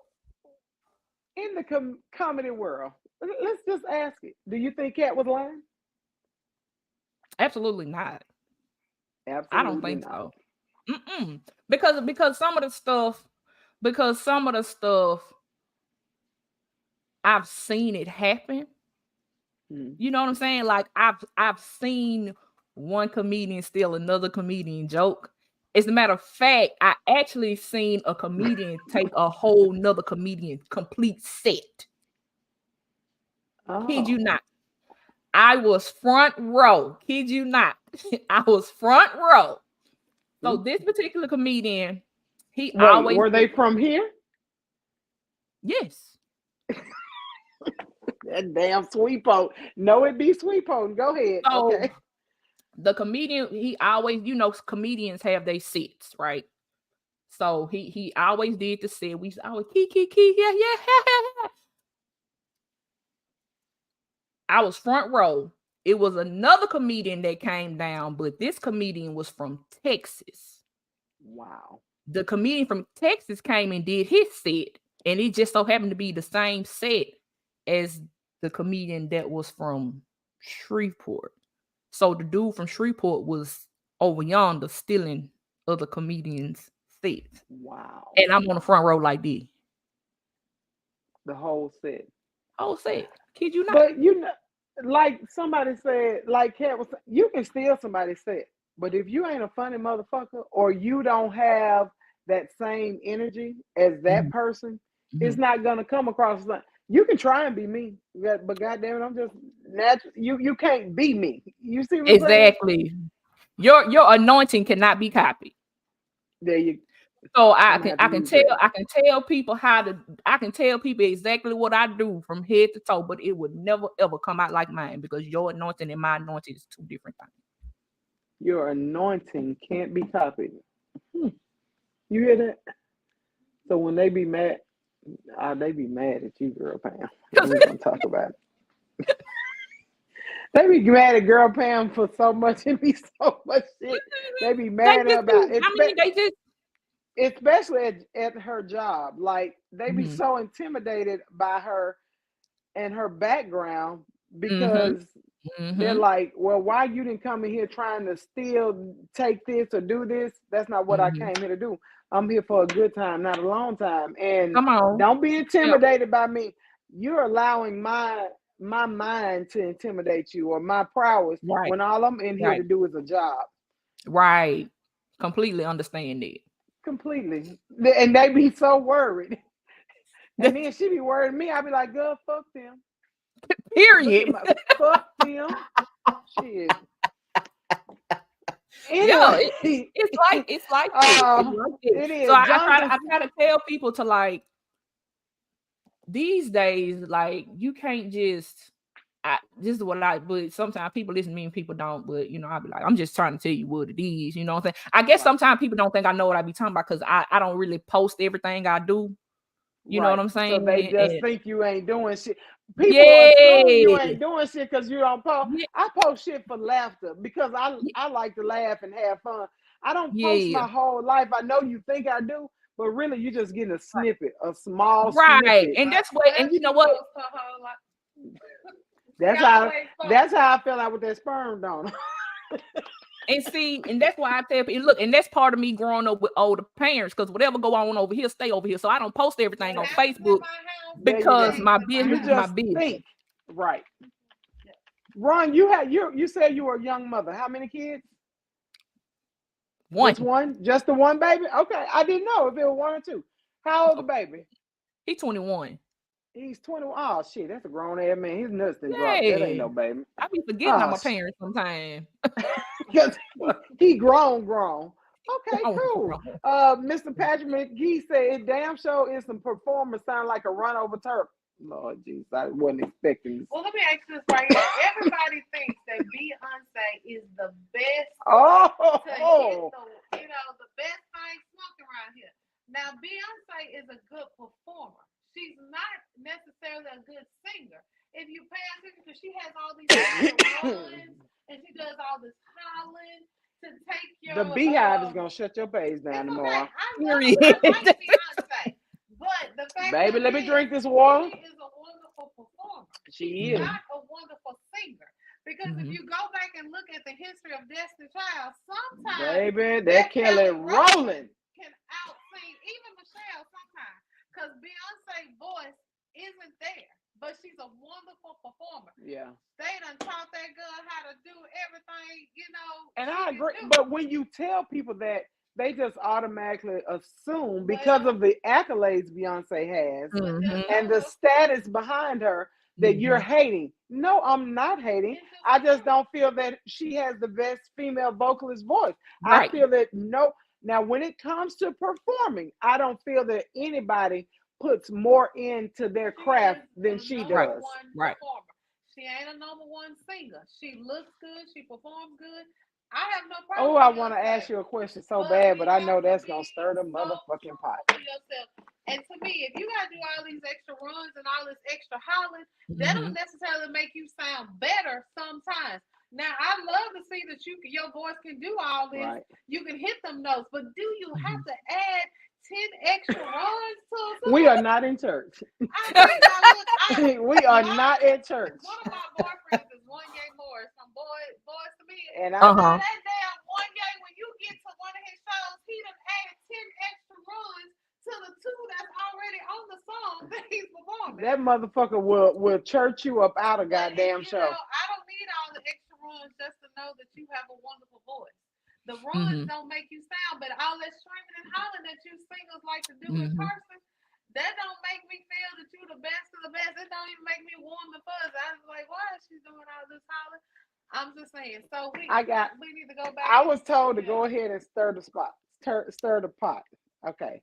in the comedy world, let's just ask it. Do you think Cat was lying? Absolutely not. I don't Absolutely think not. so. Because some of the stuff I've seen it happen. Mm. You know what I'm saying? Like I've seen one comedian steal another comedian joke. As a matter of fact, I actually seen a comedian take a whole nother comedian complete set. Kid you Oh, not. I was front row. Kid you not. I was front row. So mm. this particular comedian, he Wait, always were they from here? yes. That damn sweepo. No, it be sweepo. Go ahead. So Okay. the comedian, he always, comedians have their sets, right? So he always did the set. We always key, yeah, yeah. I was front row. It was another comedian that came down, but this comedian was from Texas. Wow. The comedian from Texas came and did his set, and it just so happened to be the same set as the comedian that was from Shreveport. So the dude from Shreveport was over yonder stealing other comedians' sets. Wow. And I'm on the front row like this. The whole set. Whole set. Kid you not. But you know, like somebody said, like Cat was, you can steal somebody's set, but if you ain't a funny motherfucker or you don't have that same energy as that Mhm, person, it's mhm. not gonna come across. You can try and be me, but goddamn it, I'm just natural. You can't be me. You see what I'm saying? Exactly. Your anointing cannot be copied. There you. So I'm gonna have to use that. I can tell people I can tell people exactly what I do from head to toe, but it would never ever come out like mine because your anointing and my anointing is two different things. Your anointing can't be copied. Hmm. You hear that? So when they be mad, they be mad at you, girl, Pam. We're gonna talk about it. They be mad at girl Pam for so much. It be so much shit. They be They mad just about be, it, I mean, they just especially at her job. Like they be mhm, so intimidated by her and her background mhm, because they're mhm, like, well, why you didn't come in here trying to steal, take this or do this? That's not what I mhm. came here to do. I'm here for a good time, not a long time. And Come on. don't be Yeah. intimidated by me. You're allowing my mind to intimidate you or my prowess Right. when all I'm in here Right. to do is a job. Right. Completely understand it. Completely. And they be so worried. And then she be worried me. I be like, girl, fuck them. Look at Period. my fuck them. Shit. Yeah, Anyway, it's like this. It's like this. it So is. Jonathan, I try to tell people to like these days, like you can't just this is what I but sometimes people listen to me and people don't, but I'll be like, I'm just trying to tell you what it is, you know what I'm saying? I guess right, sometimes people don't think I know what I be talking about because I don't really post everything I do, you know what right. I'm So they saying? just And think you ain't doing shit. People assume you yeah, ain't doing shit because you don't post. yeah, I post shit for laughter because I like to laugh and have fun. I don't post yeah, my whole life. I know you think I do, but really you're just getting a snippet, a small right. snippet. And that's what, Well, and you know she what? posts her whole life. She That's how always that's posts. how I feel like with that sperm donor. And see, and that's why I tell people, look, and that's part of me growing up with older parents, because whatever go on over here, stay over here. So I don't post everything What on happens in Facebook my house There you because go. stays my in my business You is my house. just business. think. Right. Ron, you said you were a young mother. How many kids? Just One, one? Just the one baby? Okay. I didn't know if it was one or two. How old the baby? he 21. He's 21. Oh shit, that's a grown ass man. His nuts didn't drop. That ain't Yeah, no baby. I be forgetting I'm Oh a parent sometimes. because he grown. Okay, cool. Grown. Mr. Patrick McGee said it damn sure is some performers sound like a run over turf. Lord Jesus, I wasn't expecting this. Well, let me ask you this right here. Everybody thinks that Beyonce is the best Oh, to hit the best thing smoking around here. Now, Beyonce is a good performer. She's not necessarily a good singer. If you pay attention, because she has all these runs and she does all this hollering to take your The Beehive is gonna shut your page down it's tomorrow. Okay. I like Beyonce, but the fact Baby, let me is, drink this water. she is a wonderful performer. She She's is. not a wonderful singer. Because if you go back and look at the history of Destiny Child, sometimes Baby, that Kelly Rowland can outsing even Michelle sometimes. Because Beyonce's voice isn't there. But she's a wonderful performer. Yeah. They done taught that girl how to do everything, you know. And I agree. But when you tell people that, they just automatically assume because of the accolades Beyonce has and the status behind her that you're hating. No, I'm not hating. I just don't feel that she has the best female vocalist voice. Right. I feel that no. Now, when it comes to performing, I don't feel that anybody puts more into their craft than she does. Right. She ain't a number one singer. She looks good. She performs good. I have no problem. Oh, I want to ask you a question so bad, but I know that's going to stir the motherfucking pot. And to me, if you got to do all these extra runs and all this extra hollering, that don't necessarily make you sound better sometimes. Now, I love to see that your voice can do all this. Right. You can hit them notes, but do you have to add 10 extra runs to it? We are not in church. We are not in church. One of my boyfriends is One Yay Morris from Boys to Men. And that damn One Yay, when you get to one of his shows, he done added 10 extra runs to the 2 that's already on the song that he's performing. That motherfucker will church you up out of goddamn show. I don't need all the extra runs just to know that you have a wonderful voice. The runs don't make you sound, but all that screaming and hollering that you singers like to do in person, that don't make me feel that you're the best of the best. It don't even make me warm the fuzz. I was like, why is she doing all this hollering? I'm just saying. So we need to go back. I was told to go ahead and stir the pot. Okay.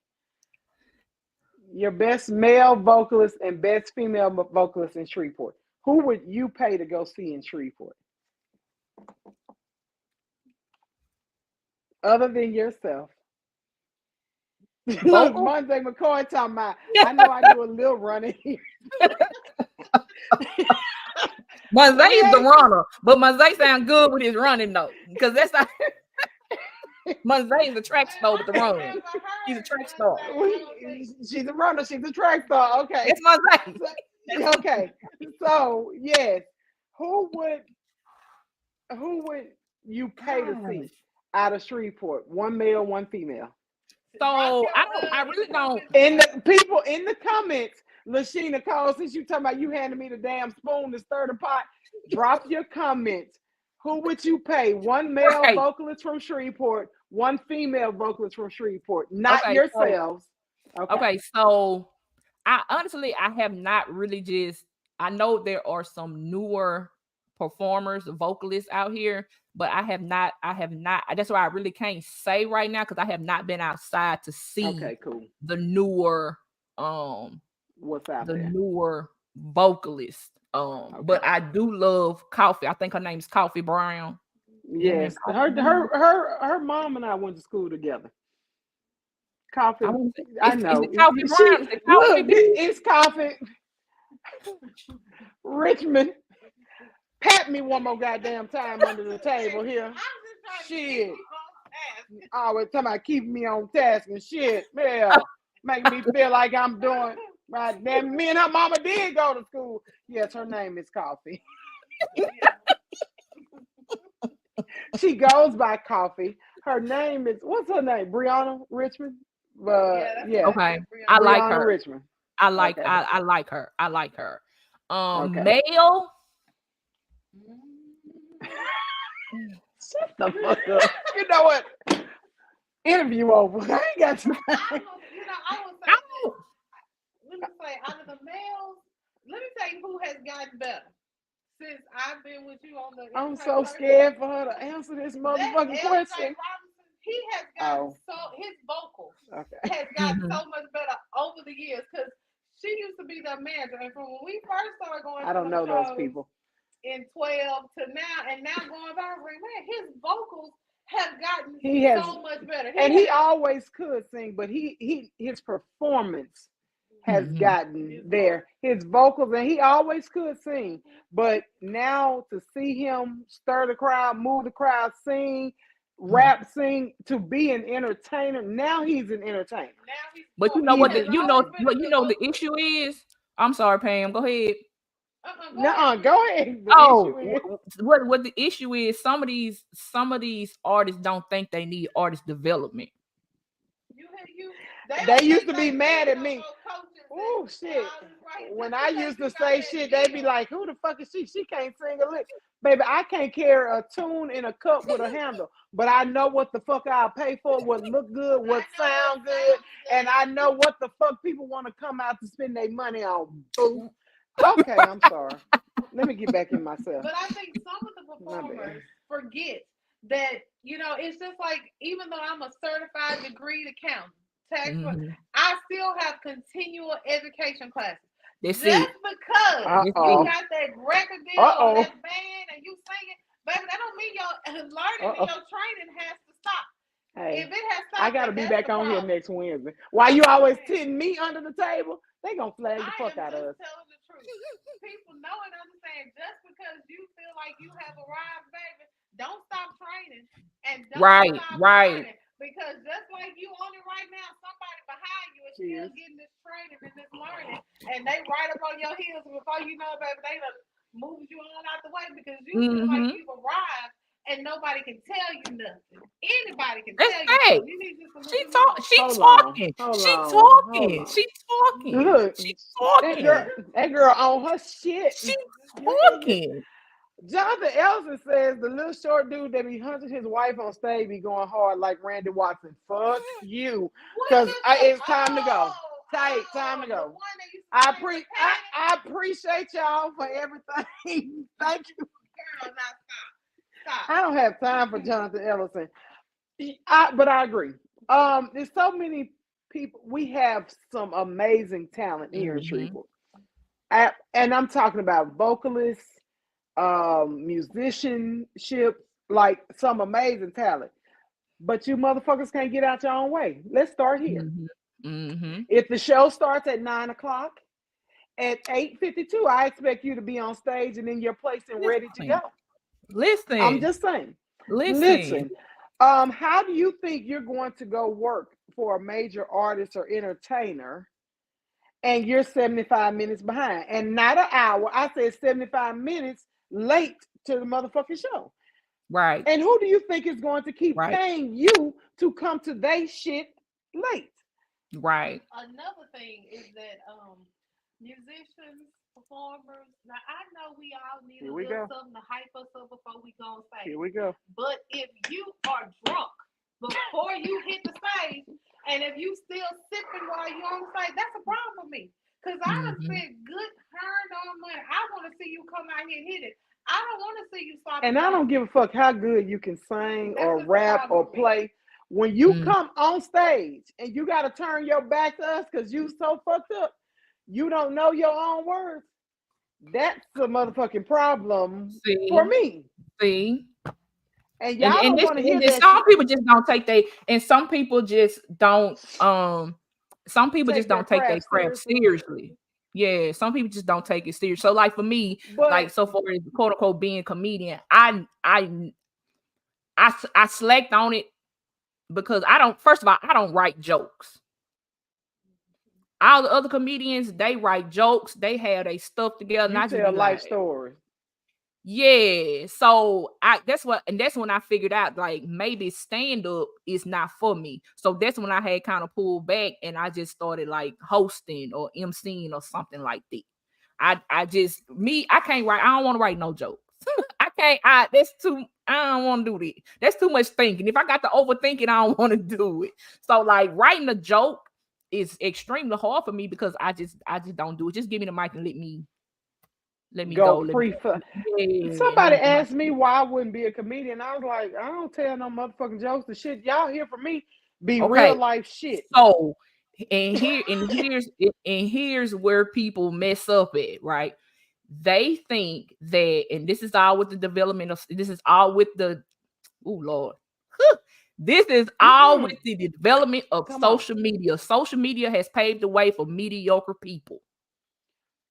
Your best male vocalist and best female vocalist in Shreveport. Who would you pay to go see in Shreveport? Other than yourself. Look, Monday McCoy talking about, I know I do a little running here. Monday is the runner, but Monday sound good with his running though. Because that's not Monday is a track star with the run. She's a track star. She's a runner, she's a track star. Okay. It's Monday. Okay. So yes. Who would you pay to see out of Shreveport? One male, one female. So I really don't. And the people in the comments, Lashina Cole, since you talking about you handed me the damn spoon to stir the pot, drop your comments. Who would you pay? One male vocalist from Shreveport, one female vocalist from Shreveport, not yourselves. Okay, so I have not really I know there are some newer performers, vocalists out here, but I have not, that's why I really can't say right now, because I have not been outside to see the newer what's out there, newer vocalist. But I do love Coffee. I think her name's Coffee Brown. Yes, her mom and I went to school together. Coffee, I know. Coffee Brown. It's Coffee. Richmond, pat me one more goddamn time under the table here. Shit. Always talking about keeping me on task and shit. Yeah, make me feel like I'm doing right. Then me and her mama did go to school. Yes, her name is Coffee. She goes by Coffee. Her name is, what's her name? Brianna Richmond. Yeah. Okay. I like her. Richmond. I like her. Male. Shut the fuck up. You know what? Interview over. I ain't got time. Let me say, out of the males, let me tell you who has gotten better since I've been with you on the. I'm so scared for her to answer this motherfucking question. He has gotten his vocals has gotten so much better over the years, because she used to be the manager, and from when we first started going, I don't know those people. In 12 to now, and now going back, man, his vocals have gotten so much better. He always could sing, but his performance has gotten there. His vocals, and he always could sing, but now to see him stir the crowd, move the crowd, sing, rap, sing to be an entertainer. Now he's an entertainer. But you know what the issue is? I'm sorry, Pam. Go ahead. Go ahead. What the issue is? Some of these artists don't think they need artist development. They used to be mad at me. Oh shit! When I used to say shit, they be like, "Who the fuck is she? She can't sing a lick, baby. I can't carry a tune in a cup with a handle, but I know what the fuck I'll pay for, what look good, what sound good, and I know what the fuck people want to come out to spend their money on." Boo. Okay, I'm sorry. Let me get back in myself. But I think some of the performers forget that, it's just like, even though I'm a certified degree accountant, I still have continual education classes. Because you got that record deal or that band and you singing, baby, that don't mean your learning and your training has to stop. Hey, if it has stopped, I gotta be back on here next Wednesday. Why you always hitting me under the table? They gonna flag the fuck out of us. Telling the truth. People know and understand. Just because you feel like you have arrived, baby, don't stop training and don't stop learning. Because just like you on it right now, somebody behind you is still getting this training and this learning, and they right up on your heels. Before you know it, baby, they done moved you on out the way because you feel like you've arrived. And nobody can tell you nothing. Anybody can tell you. You need just She's talking. Look, that girl on her shit. She's talking. Jonathan Ellison says the little short dude that be hunting his wife on stage be going hard like Randy Watson. Fuck you. Because it's time to go. Time to go. I appreciate y'all for everything. Thank you. Girl, stop. I don't have time for Jonathan Ellison. But I agree. There's so many people. We have some amazing talent here in Shreveport. And I'm talking about vocalists, musicianship, like some amazing talent. But you motherfuckers can't get out your own way. Let's start here. If the show starts at 9:00, at 8:52, I expect you to be on stage and in your place and ready to go. Listen, I'm just saying. Listen. How do you think you're going to go work for a major artist or entertainer and you're 75 minutes behind? And not an hour. I said 75 minutes late to the motherfucking show. Right. And who do you think is going to keep paying you to come to their shit late? Right. Another thing is that musicians, performers, now I know we all need a little something to hype us up before we go on stage. Here we go. But if you are drunk before you hit the stage, and if you still sipping while you're on stage, that's a problem for me. Because I done spent good hard-earned money. I want to see you come out here and hit it. I don't want to see you stop. And I don't give a fuck how good you can sing or rap or play. When you come on stage and you got to turn your back to us because you so fucked up, you don't know your own words. That's a motherfucking problem for me. See? And y'all don't want to hear that. Some people just don't take some people just don't take their craft seriously. Yeah, some people just don't take it serious. So like for me, so far as quote unquote being a comedian, I slacked on it because I don't write jokes. All the other comedians, they write jokes, they have their stuff together. You tell life stories. Yeah, so that's when I figured out like maybe stand up is not for me. So that's when I had kind of pulled back and I just started like hosting or emceeing or something like that. I can't write. I don't want to write no jokes. I don't want to do that. That's too much thinking. If I got to overthink it, I don't want to do it. So like writing a joke is extremely hard for me because I just don't do it. Just give me the mic and let me go. Free fun. Yeah, somebody asked me why I wouldn't be a comedian. I was like, I don't tell no motherfucking jokes. The shit y'all hear from me be real life shit. So here's where people mess up at, right? They think that, and this is all with the development of this is all with the this is all with the development of social media. Social media has paved the way for mediocre people.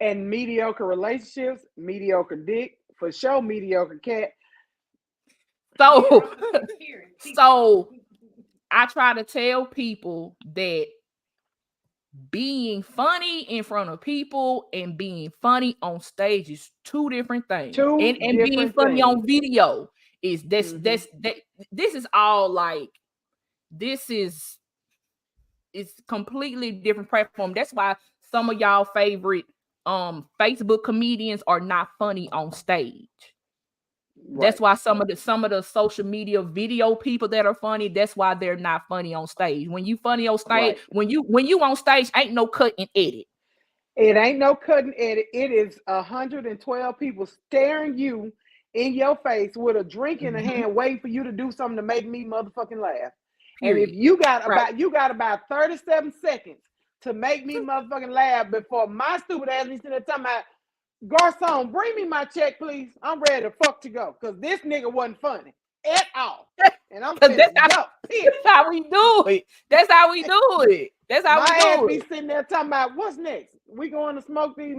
And mediocre relationships, mediocre dick, for sure, mediocre cat. So, so I try to tell people that being funny in front of people and being funny on stage is two different things. And being funny on video is this is all like this is it's completely different platform. That's why some of y'all favorite Facebook comedians are not funny on stage. Right. That's why some of the social media video people that are funny, that's why they're not funny on stage. When you funny on stage, when you on stage, ain't no cut and edit. It ain't no cut and edit. It is 112 people staring you in your face with a drink in the hand, waiting for you to do something to make me motherfucking laugh. Period. And if you got about 37 seconds to make me motherfucking laugh before my stupid ass be sitting there talking about, garçon, bring me my check, please. I'm ready to fuck to go. Because this nigga wasn't funny at all. And I'm finna go. That's how we do it. That's how we do it. That's how we do it. My ass be sitting there talking about, what's next? We going to smoke these?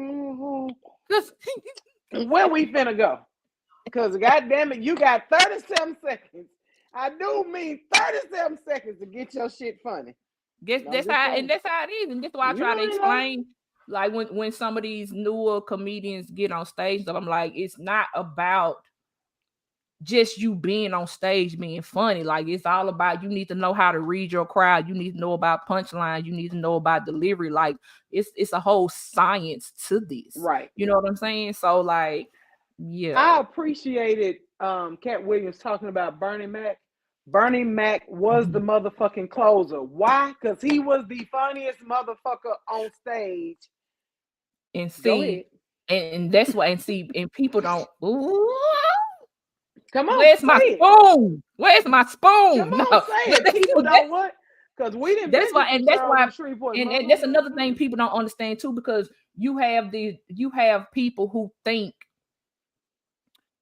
Where we finna go? Because goddamn it, you got 37 seconds. I do mean 37 seconds to get your shit funny. That's how it is. And that's why I try to explain. Like when some of these newer comedians get on stage, I'm like, it's not about just you being on stage being funny. Like it's all about you need to know how to read your crowd. You need to know about punchlines. You need to know about delivery. Like it's a whole science to this. Right. You know what I'm saying? So like, yeah. I appreciated Cat Williams talking about Bernie Mac. Bernie Mac was the motherfucking closer. Why? Because he was the funniest motherfucker on stage. And see, and that's why, and see, and people don't. Ooh, come on, where's my spoon? Where's my spoon? Come on, say it. People know what? Because we didn't. That's why, and that's another thing people don't understand too. Because you have people who think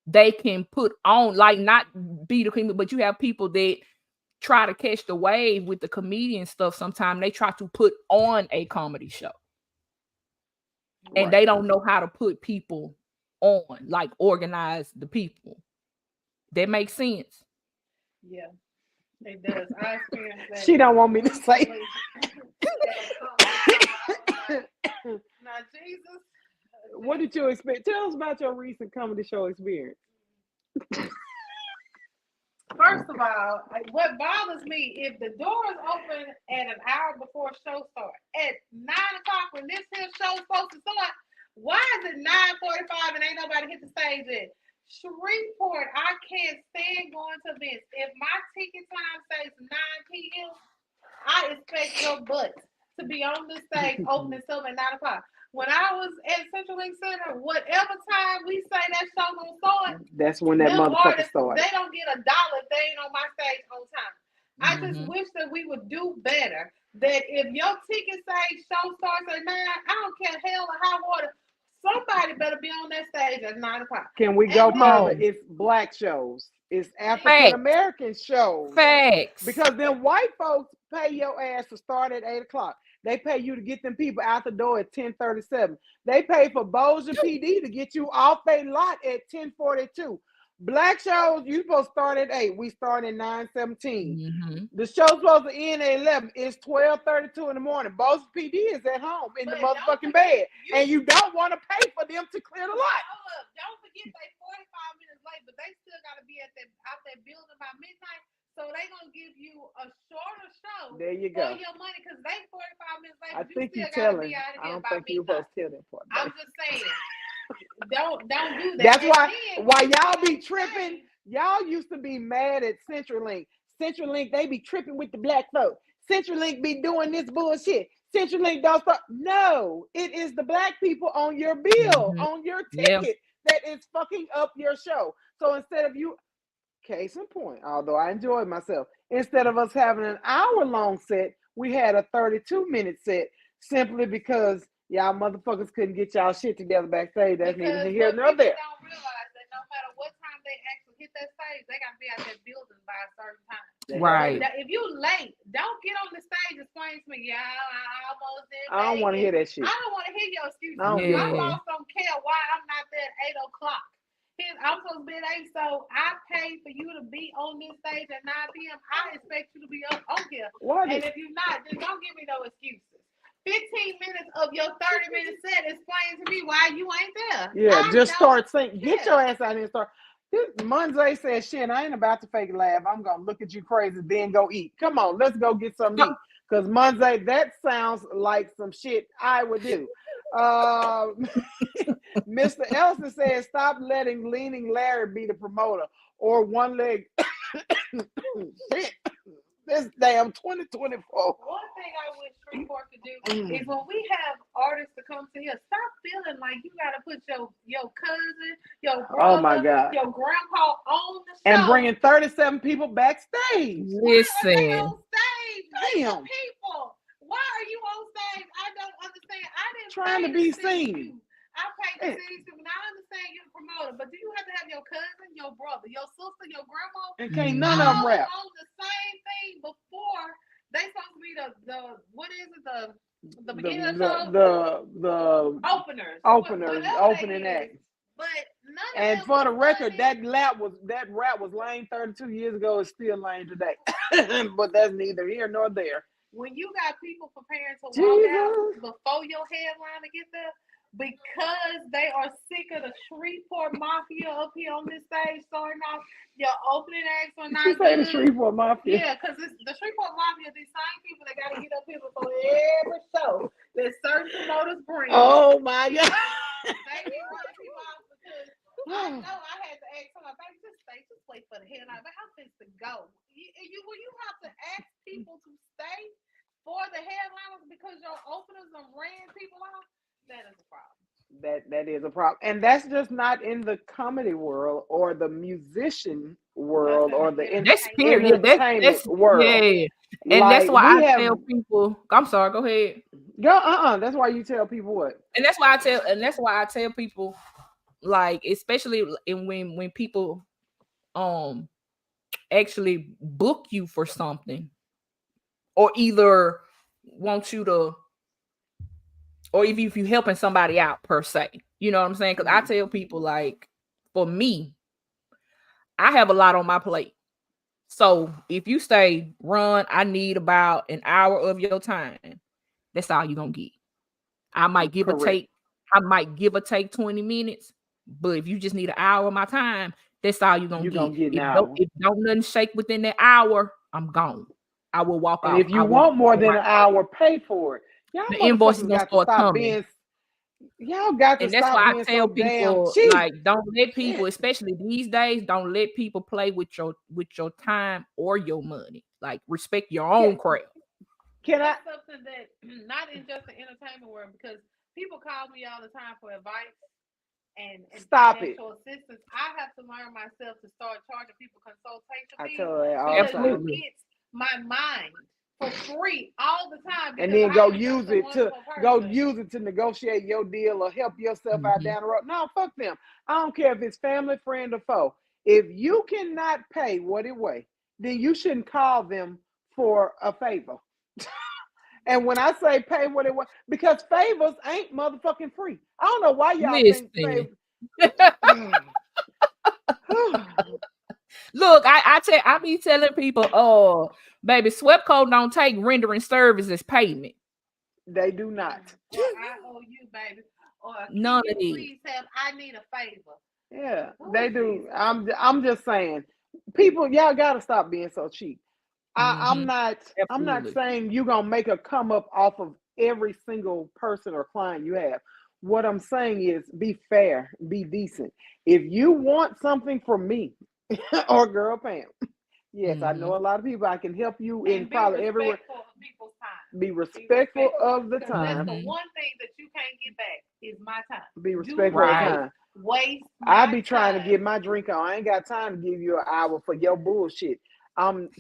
they can put on, like, not be the comedian, but you have people that try to catch the wave with the comedian stuff. Sometimes they try to put on a comedy show. And they don't know how to put people on, like organize the people. That makes sense. Yeah, it does. I experienced that. She don't want me to say. Now, Jesus. What did you expect? Tell us about your recent comedy show experience. First of all, what bothers me, if the doors open at an hour before show start, at 9 o'clock when this here show is supposed to start, why is it 9:45 and ain't nobody hit the stage yet? Shreveport, I can't stand going to events. If my ticket time says 9 p.m., I expect your butt to be on the stage opening stuff at 9 o'clock. When I was at Central Link Center, whatever time we say that show gonna start, that's when that motherfucker starts. They don't get $1 if they ain't on my stage on time. I just wish that we would do better. That if your ticket say show starts at 9, I don't care hell or high water. Somebody better be on that stage at 9 o'clock. Can we go further? It's black shows. It's African American shows. Facts. Because then white folks pay your ass to start at 8 o'clock. They pay you to get them people out the door at 10:37. They pay for Bossier PD to get you off their lot at 10:42. Black shows, you supposed to start at 8. We start at 9:17. The show's supposed to end at 11. It's 12:32 in the morning. Bossier PD is at home in the motherfucking bed. And you don't want to pay for them to clear the lot. Don't forget they 45 minutes late, but they still got to be out that building by midnight. So they gonna give you a shorter show. There you go. For your money, because they 45 minutes late. I think you're telling. I don't think you're supposed to tell that part. I'm just saying. Don't do that. That's why y'all be tripping. Y'all used to be mad at CenturyLink. CenturyLink, they be tripping with the black folk. CenturyLink be doing this bullshit. CenturyLink don't start. No, it is the black people on your bill, on your ticket that is fucking up your show. So instead of you. Case in point, although I enjoyed myself, instead of us having an hour-long set, we had a 32-minute set simply because y'all motherfuckers couldn't get y'all shit together backstage. That's neither here nor there. People don't realize that no matter what time they actually hit that stage, they got to be out that building by a certain time. Right. If you late, don't get on the stage and explain to me, I almost did. I don't want to hear that shit. I don't want to hear your excuses. My boss don't care why I'm not there at 8 o'clock. I'm supposed to be at 8, so I paid for you to be on this stage at 9 p.m. I expect you to be up on here. And if you're not, then don't give me no excuses. 15 minutes of your 30-minute set explain to me why you ain't there. Yeah, just start singing. Get your ass out here and start. Monze said, shit, I ain't about to fake a laugh. I'm going to look at you crazy, then go eat. Come on, let's go get something to eat. Because Monze, that sounds like some shit I would do. Mr. Elson says, stop letting Leaning Larry be the promoter or one leg. Shit. This damn 2024. One thing I wish Shreveport could do is when we have artists to come to here, stop feeling like you got to put your cousin, your brother, oh my God, your grandpa on the show. And bringing 37 people backstage. Listen. On stage? Damn. People. Why are you on stage? I don't understand. I didn't trying to be seen. You. I paid to see you, and I understand you're the promoter, but do you have to have your cousin, your brother, your sister, your grandma? And can't none of them rap. On the same thing before they supposed to be the what is it, the beginning of the openers, opening acts. But none of and them for the record, that rap was lame 32 years ago. It's still lame today. But that's neither here nor there. When you got people preparing to walk out before your headline to get there, because they are sick of the Shreveport Mafia up here on this stage starting off your opening acts are not good. The Shreveport Mafia. Yeah, because the Shreveport Mafia, these same people that got to get up here before every show that certain promoters bring. Oh my God. They be running people off because I know I had to ask someone, baby, just wait for the headline. But how fits to go? When you have to ask people to stay for the headliners because your openers are ran people off, that is a problem. That is a problem. And that's just not in the comedy world or the musician world or the entertainment world. Yeah. And like, that's why I tell people, I'm sorry, go ahead. That's why you tell people what? And that's why I tell people, like, especially when people actually book you for something or either want you to, or if you're helping somebody out per se, you know what I'm saying? Because I tell people, like, for me, I have a lot on my plate. So if you say, Ron, I need about an hour of your time, that's all you're gonna get. I might give or take 20 minutes, but if you just need an hour of my time, that's all you're gonna get. If don't nothing shake within that hour, I'm gone. I will walk off. If you want more than an hour, pay for it. Y'all the invoices gonna start coming. Y'all got to stop. And that's why I tell people, like, don't let people, especially these days, don't let people play with your time or your money. Like, respect your own craft. That's something that not in just the entertainment world, because people call me all the time for advice and financial assistance. I have to learn myself to start charging people consultation fees. I tell you all it's my mind for free all the time, and then go use it to negotiate your deal or help yourself out down the road. No, fuck them. I don't care if it's family, friend, or foe. If you cannot pay what it weighs, then you shouldn't call them for a favor. And when I say pay what it weighs, because favors ain't motherfucking free. I don't know why y'all think favors. Look, I be telling people, oh, baby, Swepco don't take rendering services payment. They do not. Or I owe you, baby. Or none of these. Please have. I need a favor. Yeah, they do. I'm just saying, people, y'all gotta stop being so cheap. I'm not saying you're gonna make a come up off of every single person or client you have. What I'm saying is be fair, be decent. If you want something from me or Girl Pam, yes, I know a lot of people. I can help you in probably everywhere. Be respectful of the time. That's the one thing that you can't get back is my time. Be respectful of the time. Waste. I be trying to get my drink on. I ain't got time to give you an hour for your bullshit. All of them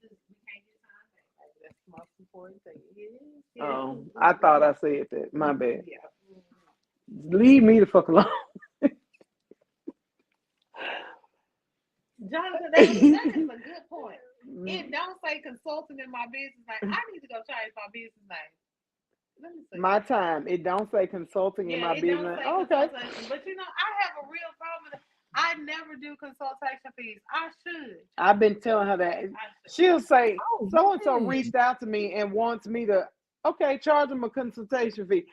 just we can't get time back. That's the most important thing. I thought I said that. My bad. Yeah. Leave me the fuck alone. Jonathan, that is a good point. It don't say consulting in my business name. I need to go change my business name. Let me see. My time. It don't say consulting in my business name. Okay. But you know, I have a real phone. I never do consultation fees. I should. I've been telling her that. She'll say, so-and-so reached out to me and wants me to, okay, charge them a consultation fee.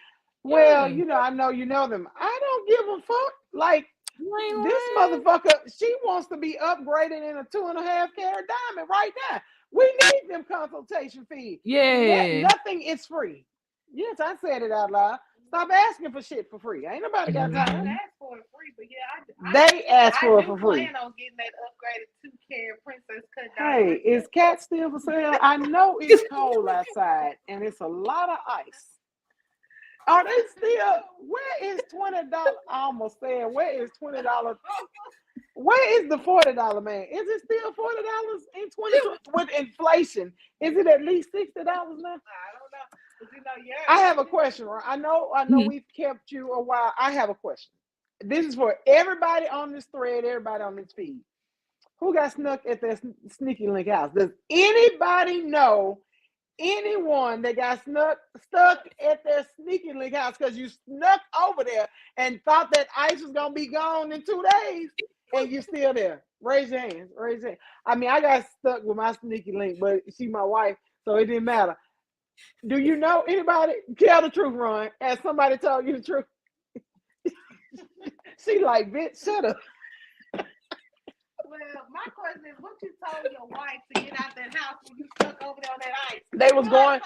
Well, I know you know them. I don't give a fuck. Like, this motherfucker, she wants to be upgraded in a 2.5 carat diamond right now. We need them consultation fees. Yeah. Nothing is free. Yes, I said it out loud. Stop asking for shit for free. Ain't nobody got time. I ask for it free, but they ask for it for free. I plan on getting that upgraded 2-carat princess cut diamond. Hey, is cat still for sale? I know it's cold outside and it's a lot of ice. Are they still? Where is $20? I almost said, where is $20? Where is the $40 man? Is it still $40 in 2020 with inflation? Is it at least $60 now? I don't know. I have a question. I know we've kept you a while. I have a question. This is for everybody on this thread, everybody on this feed. Who got snuck at their sneaky link house? Does anybody know anyone that got stuck at their sneaky link house because you snuck over there and thought that ice was gonna be gone in 2 days and you're still there? Raise your hands. Raise your hand. I mean, I got stuck with my sneaky link, but she's my wife, so it didn't matter. Do you know anybody? Tell the truth, Ron. Has somebody told you the truth? She like, bitch, shut up. Well, my question is, what you told your wife to get out that house when you stuck over there on that ice? They was going.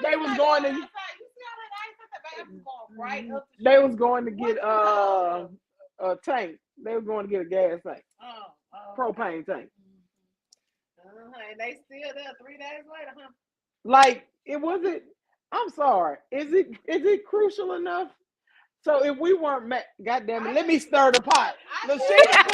They was going to. You see all that ice at the back? Going right up the They was going to get a tank. They were going to get a gas tank. Propane tank. And they still there 3 days later, huh? Like, it wasn't. I'm sorry. Is it crucial enough? So if we weren't goddamn it, let me stir the pot. Lashina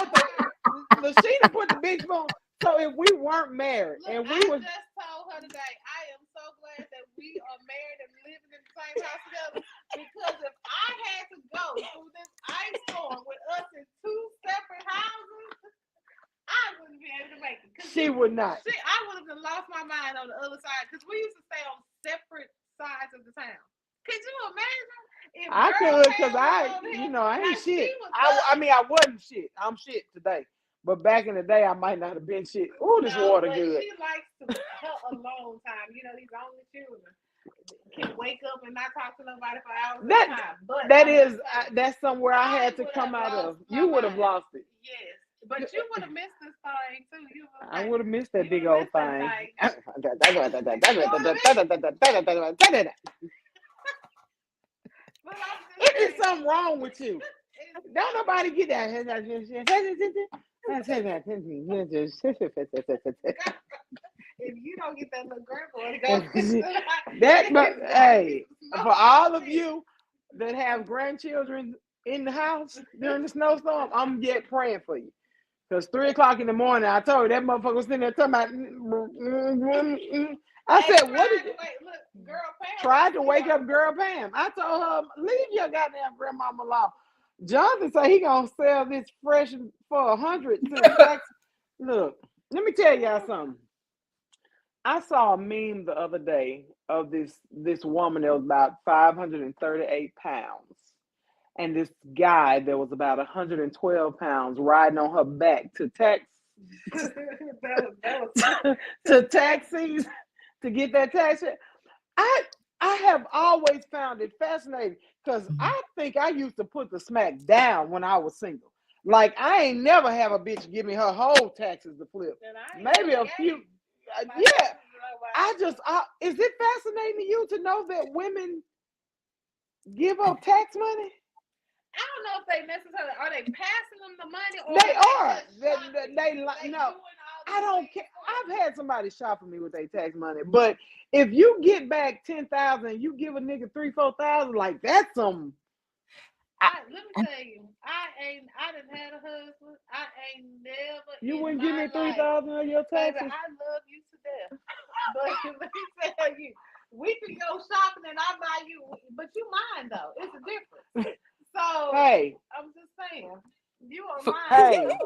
put the big spoon. So if we weren't married and we was just told her today, I am so glad that we are married and living in the same house together, because if I had to go through this ice storm with us in 2 separate houses, I wouldn't be able to make it. She would not. I would have lost my mind on the other side, because we used to stay on separate sides of the town. Could you imagine? I could, because I ain't shit. I mean, I wasn't shit. I'm shit today. But back in the day, I might not have been shit. Ooh, this water good. She likes to have a long time. These only children can wake up and not talk to nobody for hours at a time. But that's somewhere I had to come out of. You would have lost it. Yes. But you would have missed this thing too. I would have missed that big old thing. Is something wrong with you? Don't nobody get that. If you don't get that little grandboy, hey, for all of you that have grandchildren in the house during the snowstorm, I'm yet praying for you. Because 3 o'clock in the morning, I told you that motherfucker was sitting there talking about. I said, what is it? Girl Pam tried to wake up girl Pam. I told her, leave your goddamn grandmama alone. Jonathan said he gonna sell this fresh for $100. Look, let me tell y'all something. I saw a meme the other day of this woman that was about 538 pounds. And this guy that was about 112 pounds riding on her back to taxis to get that tax. I have always found it fascinating, because I think I used to put the smack down when I was single. Like, I ain't never have a bitch give me her whole taxes to flip. Maybe a few. Yeah. Is it fascinating to you to know that women give up tax money? I don't know if they necessarily are they passing them the money, or they are. No. I don't care. I've had somebody shop for me with their tax money, but if you get back 10,000, you give a nigga 3,000-4,000, like that's some. Let me tell you, I done had a husband. I ain't never. You wouldn't give me 3,000 of your taxes. Baby, I love you to death, but let me tell you, we can go shopping and I buy you, but you mine though. It's a difference. So hey, I'm just saying. You are mine.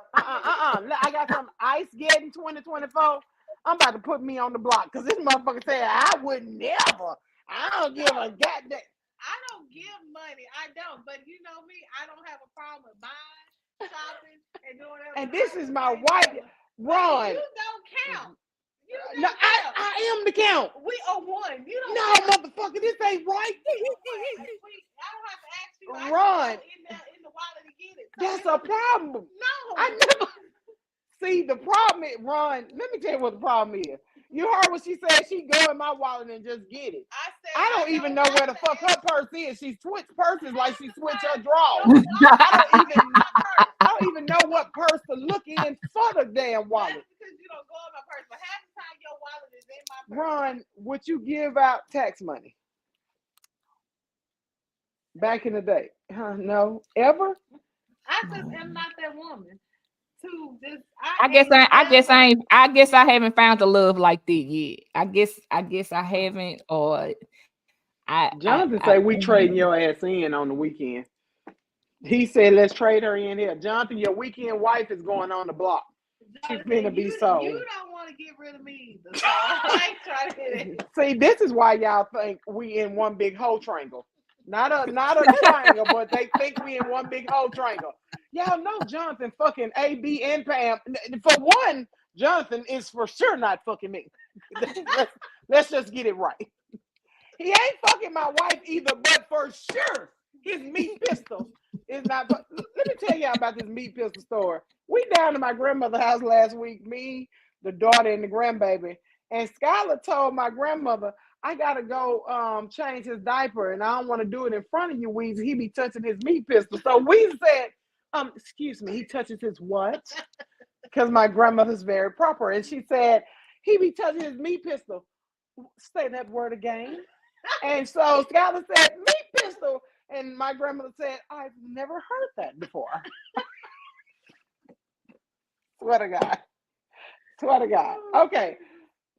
I got some ice getting 2024. I'm about to put me on the block, because this motherfucker said I would never. I don't give a goddamn. I don't give money money. I don't. But you know me, I don't have a problem with buying, shopping, and doing everything. And this is my wife, Ron. You don't count. No, I am the count. We are one. You don't. No, motherfucker, this ain't right. I don't have to ask you. Ron, in the wallet to get it. So that's a problem. No. I never. See, the problem is, Ron, let me tell you what the problem is. You heard what she said. She go in my wallet and just get it. I don't even know where the fuck her purse is. She switched purses like she switched her drawers. I don't even know what purse to look in for the damn wallet. That's because you don't go in my purse. But half the time your wallet is in my purse. Ron, would you give out tax money? Back in the day. No. Ever? I just am not that woman. I guess I haven't found the love like that yet. I guess I haven't, or Jonathan say we trading your ass in on the weekend. He said let's trade her in here. Jonathan, your weekend wife is going on the block. She's gonna be sold. You don't want to get rid of me either. So I ain't trying to hit it. See, this is why y'all think we in one big whole triangle. Not a triangle, but they think we in one big whole triangle. Y'all know Jonathan fucking AB and Pam. For one, Jonathan is for sure not fucking me. Let's just get it right. He ain't fucking my wife either, but for sure his meat pistol is not. Let me tell y'all about this meat pistol story. We down to my grandmother's house last week, me, the daughter, and the grandbaby. And Skylar told my grandmother, I gotta go change his diaper, and I don't want to do it in front of you, Weezy. He be touching his meat pistol. So Weezy said, excuse me, he touches his what? Because my grandmother's very proper. And she said, he be touching his meat pistol. Say that word again. And so Skylar said, meat pistol. And my grandmother said, I've never heard that before. Swear to God. Swear to God. Okay.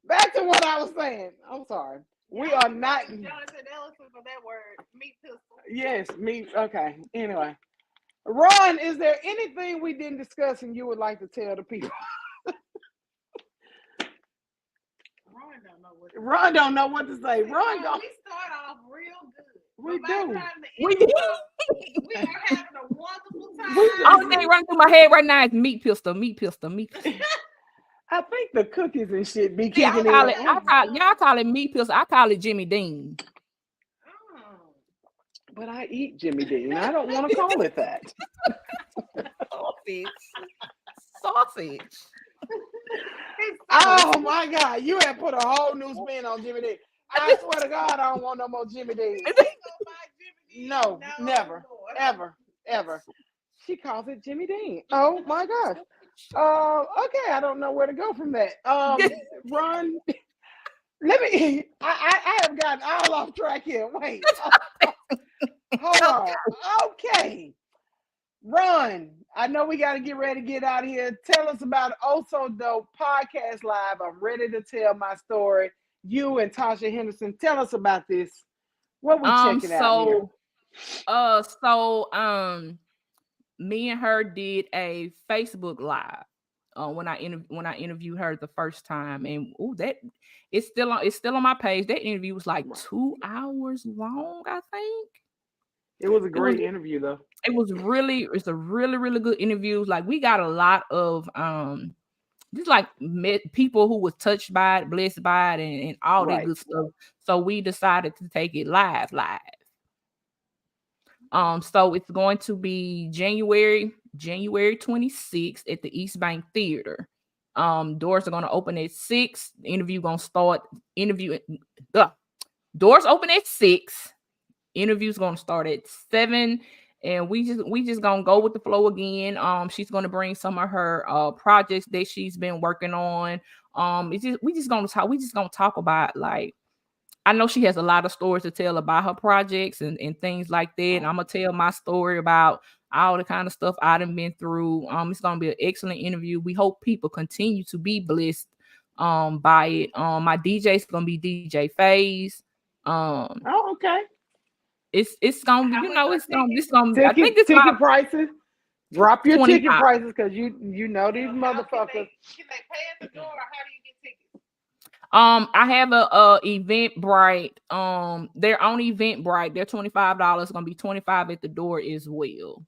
Back to what I was saying. I'm sorry. We are not. Jonathan Ellison for that word, meat pistol. Yes, meat. Okay. Anyway. Ron, is there anything we didn't discuss and you would like to tell the people? Ron don't know what to say. We start off real good. We do. We do. We are having a wonderful time. Only thing running through my head right now is meat pistol. I think the cookies and shit be Yeah, kicking y'all in. call it meat pistol. I call it Jimmy Dean. But I eat Jimmy Dean. I don't want to call it that. Sausage. Oh my God. You have put a whole new spin on Jimmy Dean. I swear to God, I don't want no more Jimmy Dean. No, never, ever. She calls it Jimmy Dean. Oh my gosh. Okay, I don't know where to go from that. Ron, I have gotten all off track here. Wait. Hold on. Okay. Ron, I know we got to get ready to get out of here. Tell us about Also Dope Podcast Live. I'm ready to tell my story. You and Tasha Henderson, tell us about this. What we checking out here? Me and her did a Facebook Live when I interviewed her the first time, and it's still on my page. That interview was like 2 hours long, I think. It was a great interview, though. It's a really good interview. Like, we got a lot of just like people who was touched by it, blessed by it, and all that good stuff. So we decided to take it live. So it's going to be January 26th at the East Bank Theater. Doors are going to open at 6. The interview going to start. Doors open at 6. Interview's going to start at 7. And we just gonna go with the flow again. She's gonna bring some of her projects that she's been working on. We just gonna talk about, like, I know she has a lot of stories to tell about her projects and things like that. And I'm gonna tell my story about all the kind of stuff I done been through. It's gonna be an excellent interview. We hope people continue to be blessed by it. My DJ's gonna be DJ Faze. Okay. It's gonna be, it's gonna be. I think it's ticket prices. Drop your 25. ticket prices, because you know these motherfuckers. Can they pay at the door, or how do you get tickets? I have a Eventbrite. They're on Eventbrite. They're $25. Gonna be 25 at the door as well.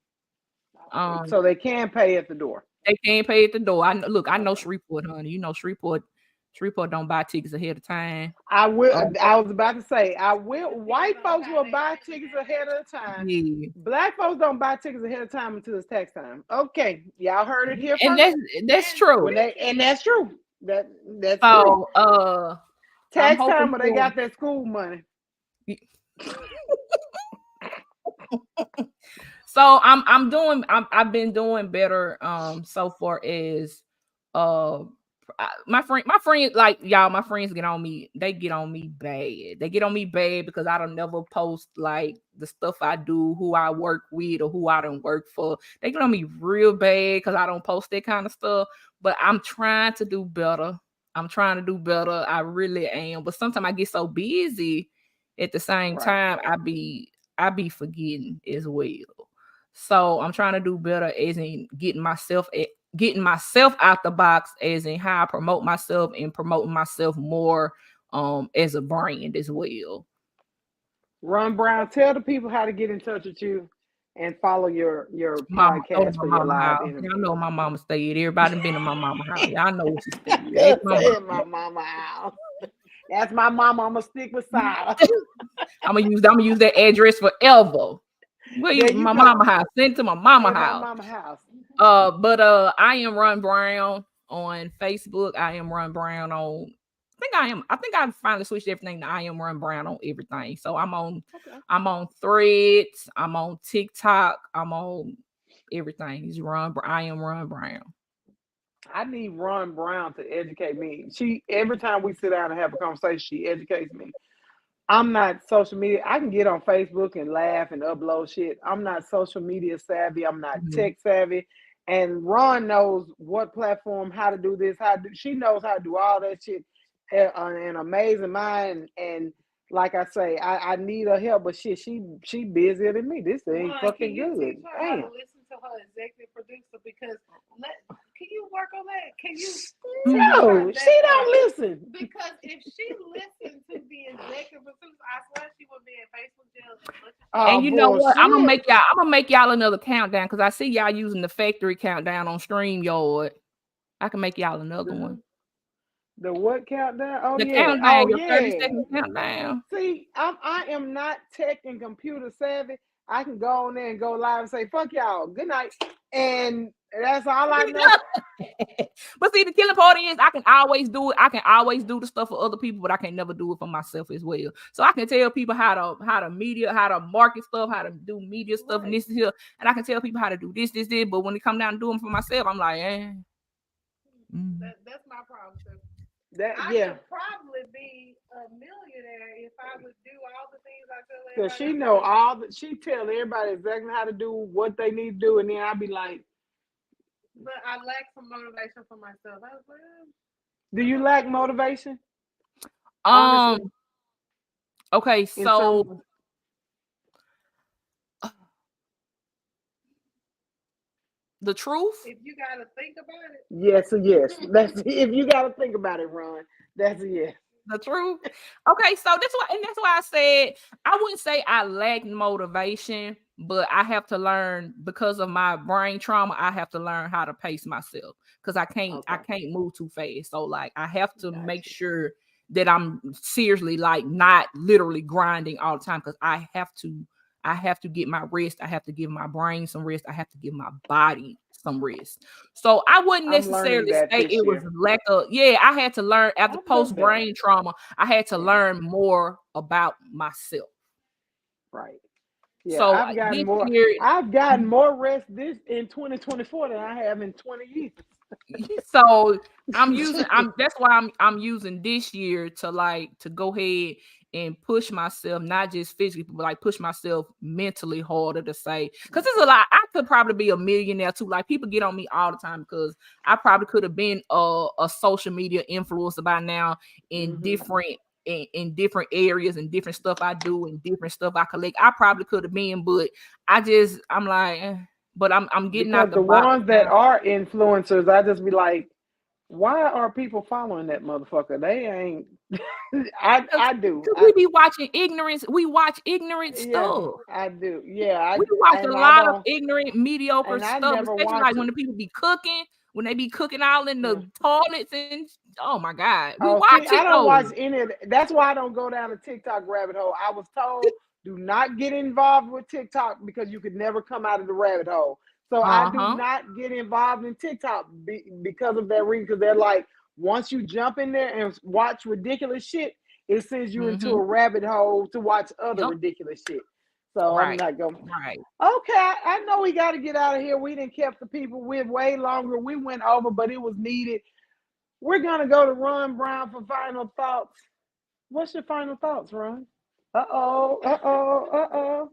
So they can pay at the door. They can't pay at the door. I know, look, I know Shreveport, honey. You know Shreveport don't buy tickets ahead of time. I will. I was about to say I will. White folks will buy tickets ahead of time. Yeah. Black folks don't buy tickets ahead of time until it's tax time. Okay, y'all heard it here And first. that's true. And that's true. That's so true. Tax time, but they got their school money. So I've been doing better so far as my friends, like y'all, my friends get on me. They get on me bad. They get on me bad because I don't never post like the stuff I do, who I work with, or who I don't work for. They get on me real bad because I don't post that kind of stuff. But I'm trying to do better. I really am. But sometimes I get so busy at the same time, I be forgetting as well. So I'm trying to do better as in getting myself out the box, as in how I promote myself and promoting myself more as a brand as well. Ron Brown, tell the people how to get in touch with you and follow your podcast for your live interview. Y'all know my mama stayed. Everybody been in my mama house. Y'all know what she stayed. My mama house. That's my mama. I'm gonna stick beside her. I'm gonna use that address forever. Well, my mama house. Send to my mama house. My mama house. But I am Ron Brown on Facebook. I am Ron Brown on. I think I finally switched everything to I am Ron Brown on everything. So I'm on Threads. I'm on TikTok. I'm on everything. I am Ron Brown. I need Ron Brown to educate me. Every time we sit down and have a conversation, she educates me. I'm not social media. I can get on Facebook and laugh and upload shit. I'm not social media savvy. I'm not tech savvy. And Ron knows what platform, how to do this, she knows how to do all that shit. An amazing mind. And like I say, I need her help, but shit, she busier than me. This ain't fucking good. Damn. Listen to her executive producer because can you work on that? Can you? No, she don't listen. Because if she listened to the executive producer, I swear she would be in Facebook jail. And you know what? I'm gonna make y'all another countdown because I see y'all using the factory countdown on StreamYard. I can make y'all another one. The what countdown? Oh, the yeah. Countdown, your 30-second countdown. See, I am not tech and computer savvy. I can go on there and go live and say, fuck y'all, good night. And that's all I know. But see, the killing part is I can always do it. I can always do the stuff for other people, but I can never do it for myself as well. So I can tell people how to market stuff, how to do media stuff, and this is here. And I can tell people how to do this. But when it come down to doing for myself, I'm like, That's my problem too. I could probably be a millionaire if I would do all the things I tell everybody. Because she tell everybody exactly how to do what they need to do, and then I'll be like, but I lack some motivation for myself. I was like, do you lack motivation? Honestly? Okay, so the truth. If you gotta think about it. Yes. That's if you gotta think about it, Ron. That's a yes. The truth. Okay, so that's why I said I wouldn't say I lack motivation, but I have to learn because of my brain trauma. I have to learn how to pace myself because I can't move too fast. So like I have to make sure that I'm seriously like not literally grinding all the time because I have to get my rest. I have to give my brain some rest. I have to give my body some rest. So I wouldn't necessarily say it was lack of. Yeah, I had to learn after post brain trauma. I had to learn more about myself. Right. Yeah. So I've gotten more rest this in 2024 than I have in 20 years. So that's why I'm using this year to go ahead and push myself, not just physically, but like push myself mentally harder to say, because there's a lot. I could probably be a millionaire too. Like people get on me all the time because I probably could have been a social media influencer by now in different areas and different stuff I do and different stuff I collect. I probably could have been, but I'm like, but I'm getting out the ones that are influencers. I just be like, Why are people following that motherfucker? They ain't. I do. Because we be watching ignorance. We watch ignorant Yeah, stuff. I do. Yeah, We watch a and I lot of don't. ignorant, mediocre And I stuff, never especially watch like it. when the people be cooking, when they be cooking all in Yeah. the toilets and oh my God. We Oh, see, watch I it don't watch though. any of that. That's why I don't go down the TikTok rabbit hole. I was told do not get involved with TikTok because you could never come out of the rabbit hole. So I do Uh-huh. not get involved in TikTok because of that reason. Because they're like, once you jump in there and watch ridiculous shit, it sends you into a Mm-hmm. rabbit hole to watch other Yep. ridiculous shit. So I'm Right. not going. Right. Okay, I know we got to get out of here. We didn't kept the people with way longer. We went over, but it was needed. We're gonna go to Ron Brown for final thoughts. What's your final thoughts, Ron? Uh-oh, uh-oh, uh-oh.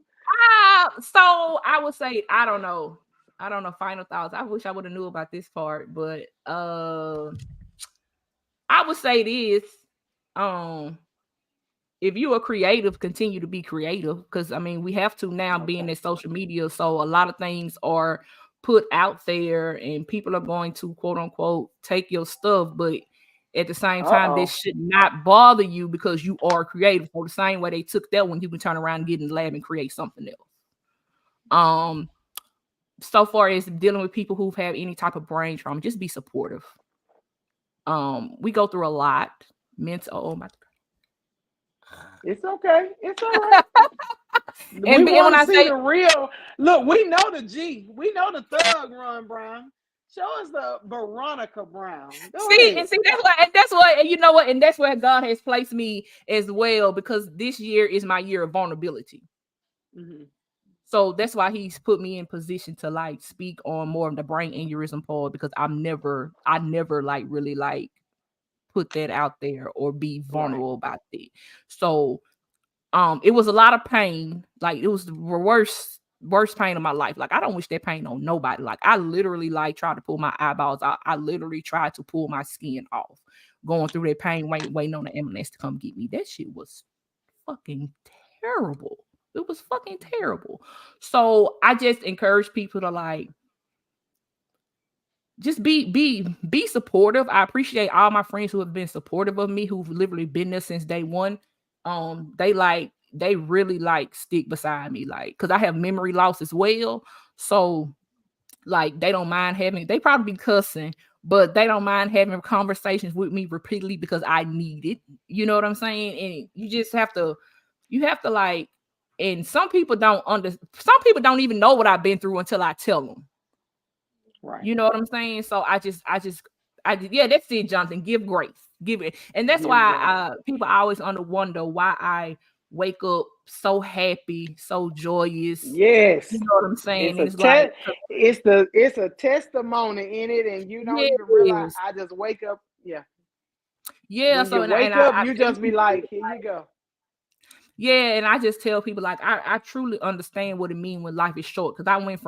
So I would say, I don't know. I don't know. Final thoughts. I wish I would have knew about this part, but I would say this. Um, if you are creative, continue to be creative. Because I mean, we have to now be in Okay. this social media. So a lot of things are put out there and people are going to quote unquote take your stuff, but at the same time, this Uh-oh. should not bother you because you are creative. For the same way they took that one, you can turn around and get in the lab and create something else. Um, so far as dealing with people who've had any type of brain trauma, just be supportive. We go through a lot. Mental, oh my. It's okay. It's all right. We And want when to I see say the real. Look, we know the G. We know the thug, Ron Brown. Show us the Veronica Brown. Go ahead. see that's what and you know what, and that's where God has placed me as well, because this year is my year of vulnerability. Mm-hmm. So that's why he's put me in position to like speak on more of the brain aneurysm part, because I never like really like put that out there or be Right. vulnerable about it. So it was a lot of pain. Like it was the worst pain of my life. Like I don't wish that pain on nobody. Like I literally like tried to pull my eyeballs out. I literally tried to pull my skin off, going through that pain, waiting on the ambulance to come get me. That shit was fucking terrible. It was fucking terrible. So I just encourage people to like just be supportive. I appreciate all my friends who have been supportive of me, who've literally been there since day one. They really like stick beside me, like because I have memory loss as well. So like they don't mind having, they probably be cussing, but they don't mind having conversations with me repeatedly because I need it. You know what I'm saying? And you have to like, and some people don't even know what I've been through until I tell them. Right. You know what I'm saying? So yeah, that's it, Jonathan. Give grace, give it, and that's Give why grace. people always wonder why I wake up so happy, so joyous. Yes. You know what I'm saying? It's And a it's like, it's a testimony in it, and you don't even realize. yes, I just wake up. Yeah. yeah. When So you and I, wake and I, up, I you tell just be people, like, here you go. yeah, and I just tell people like I truly understand what it means when life is short, because I went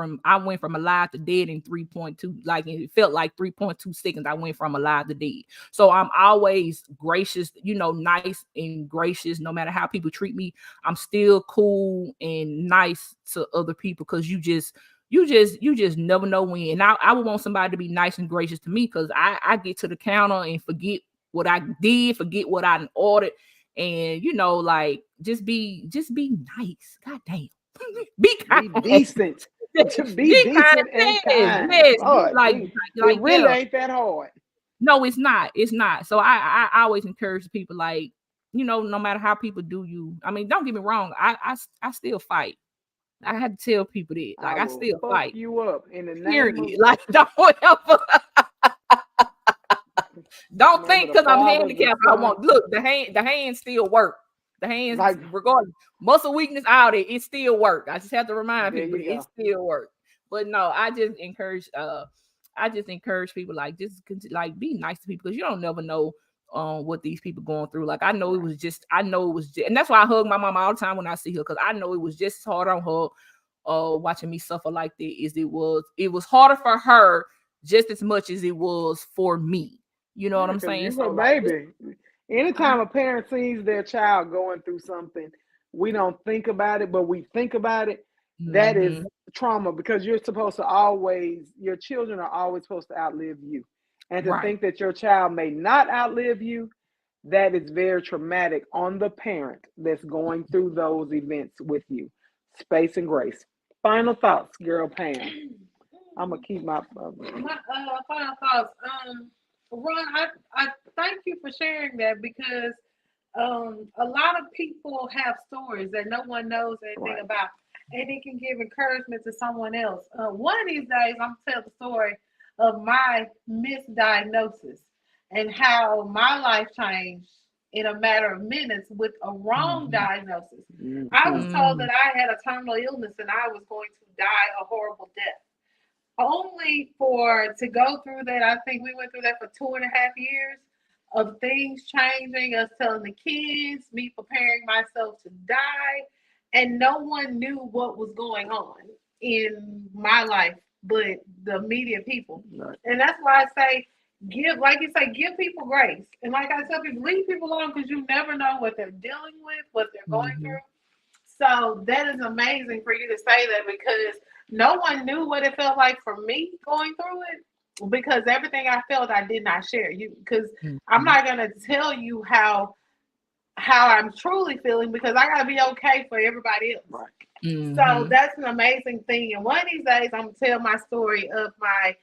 from alive to dead in 3.2, like it felt like 3.2 seconds. I went from alive to dead. So I'm always gracious, nice and gracious, no matter how people treat me. I'm still cool and nice to other people, because you just never know when. And I would want somebody to be nice and gracious to me, because I get to the counter and forget what I did, forget what I ordered, and like just be nice. God damn. Be kind. Be decent. To be Be kind. decent and Yes, kind. yes. Be Lord, like Jesus. It like really yeah. ain't that hard. No, it's not. It's not. So I always encourage people, like, no matter how people do you. I mean, don't get me wrong. I still fight. I had to tell people that. I Like, I will still fuck fight. you up in the name of Period. Like, don't name of think the because I'm Father, the handicapped I Son. won't. Look, the hands still work. The hands, Like, regardless, muscle weakness out it still work. I just have to remind there people you that it go. still work. But no, I just encourage people, like, like be nice to people, because you don't never know what these people going through. Like, Right. I know it was just, and that's why I hug my mom all the time when I see her, because I know it was just as hard on her watching me suffer like that as it was harder for her just as much as it was for me. You know what Yeah, I'm because saying? you So go, like, baby. Anytime a parent sees their child going through something, we don't think about it, but we think about it. That is mhm. trauma, because your children are always supposed to outlive you. And to think that your child may not outlive you, that is very traumatic on the parent that's going through those events with you. Space and grace. Final thoughts, girl Pam. I'm gonna keep my final thoughts. Ron, I thank you for sharing that because a lot of people have stories that no one knows anything about, and it can give encouragement to someone else. One of these days, I'm gonna tell the story of my misdiagnosis and how my life changed in a matter of minutes with a wrong diagnosis. I was told that I had a terminal illness and I was going to die a horrible death. Only to go through that, I think we went through that for 2.5 years of things changing, us telling the kids, me preparing myself to die, and no one knew what was going on in my life but the immediate people. Right. And that's why I say, give people grace. And like I tell people, leave people alone because you never know what they're dealing with, what they're going through. So that is amazing for you to say that because no one knew what it felt like for me going through it because everything I felt, I did not share you because I'm not going to tell you how I'm truly feeling because I got to be okay for everybody else. Right. So that's an amazing thing. And one of these days, I'm going to tell my story of my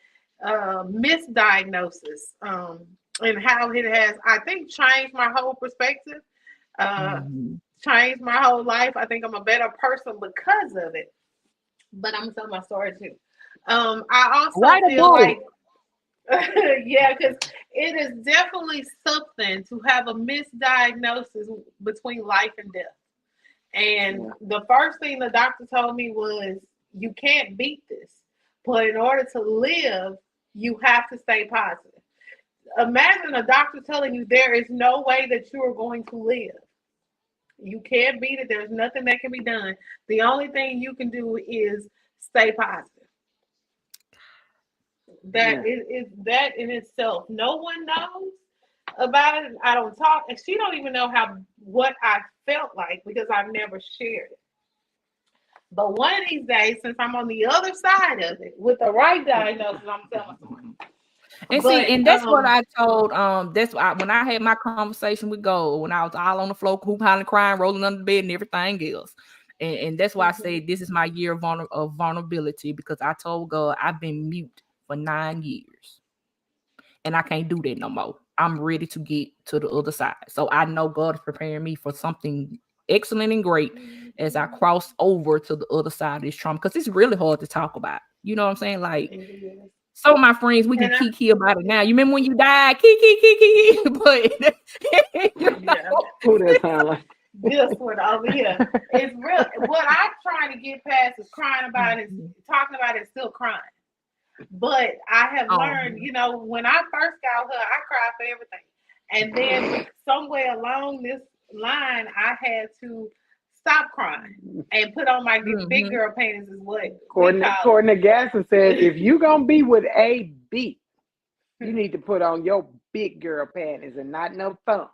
misdiagnosis and how it has, I think, changed my whole perspective, changed my whole life. I think I'm a better person because of it. But I'm going to tell my story too. I also feel like, yeah, because it is definitely something to have a misdiagnosis between life and death. And the first thing the doctor told me was, you can't beat this. But in order to live, you have to stay positive. Imagine a doctor telling you there is no way that you are going to live. You can't beat it. There's nothing that can be done. The only thing you can do is stay positive. That is that in itself. No one knows about it. I don't talk, and she don't even know what I felt like because I've never shared it. But one of these days, since I'm on the other side of it with the right diagnosis, I'm telling someone. And that's what I told. That's why when I had my conversation with God, when I was all on the floor, hooping, crying, rolling under the bed, and everything else. And that's why I say this is my year of vulnerability because I told God I've been mute for 9 years, and I can't do that no more. I'm ready to get to the other side. So I know God is preparing me for something excellent and great as I cross over to the other side of this trauma because it's really hard to talk about. You know what I'm saying? Like, some of my friends, we can kiki about it now. You remember when you died? Kiki. But who that sound like? This one over here. It's real. What I'm trying to get past is crying about it, talking about it, still crying. But I have learned, when I first got her, I cried for everything. And then somewhere along this line, I had to stop crying and put on my big girl panties is what Courtney Gasson said, if you going to be with a B, you need to put on your big girl panties and not no thumbs.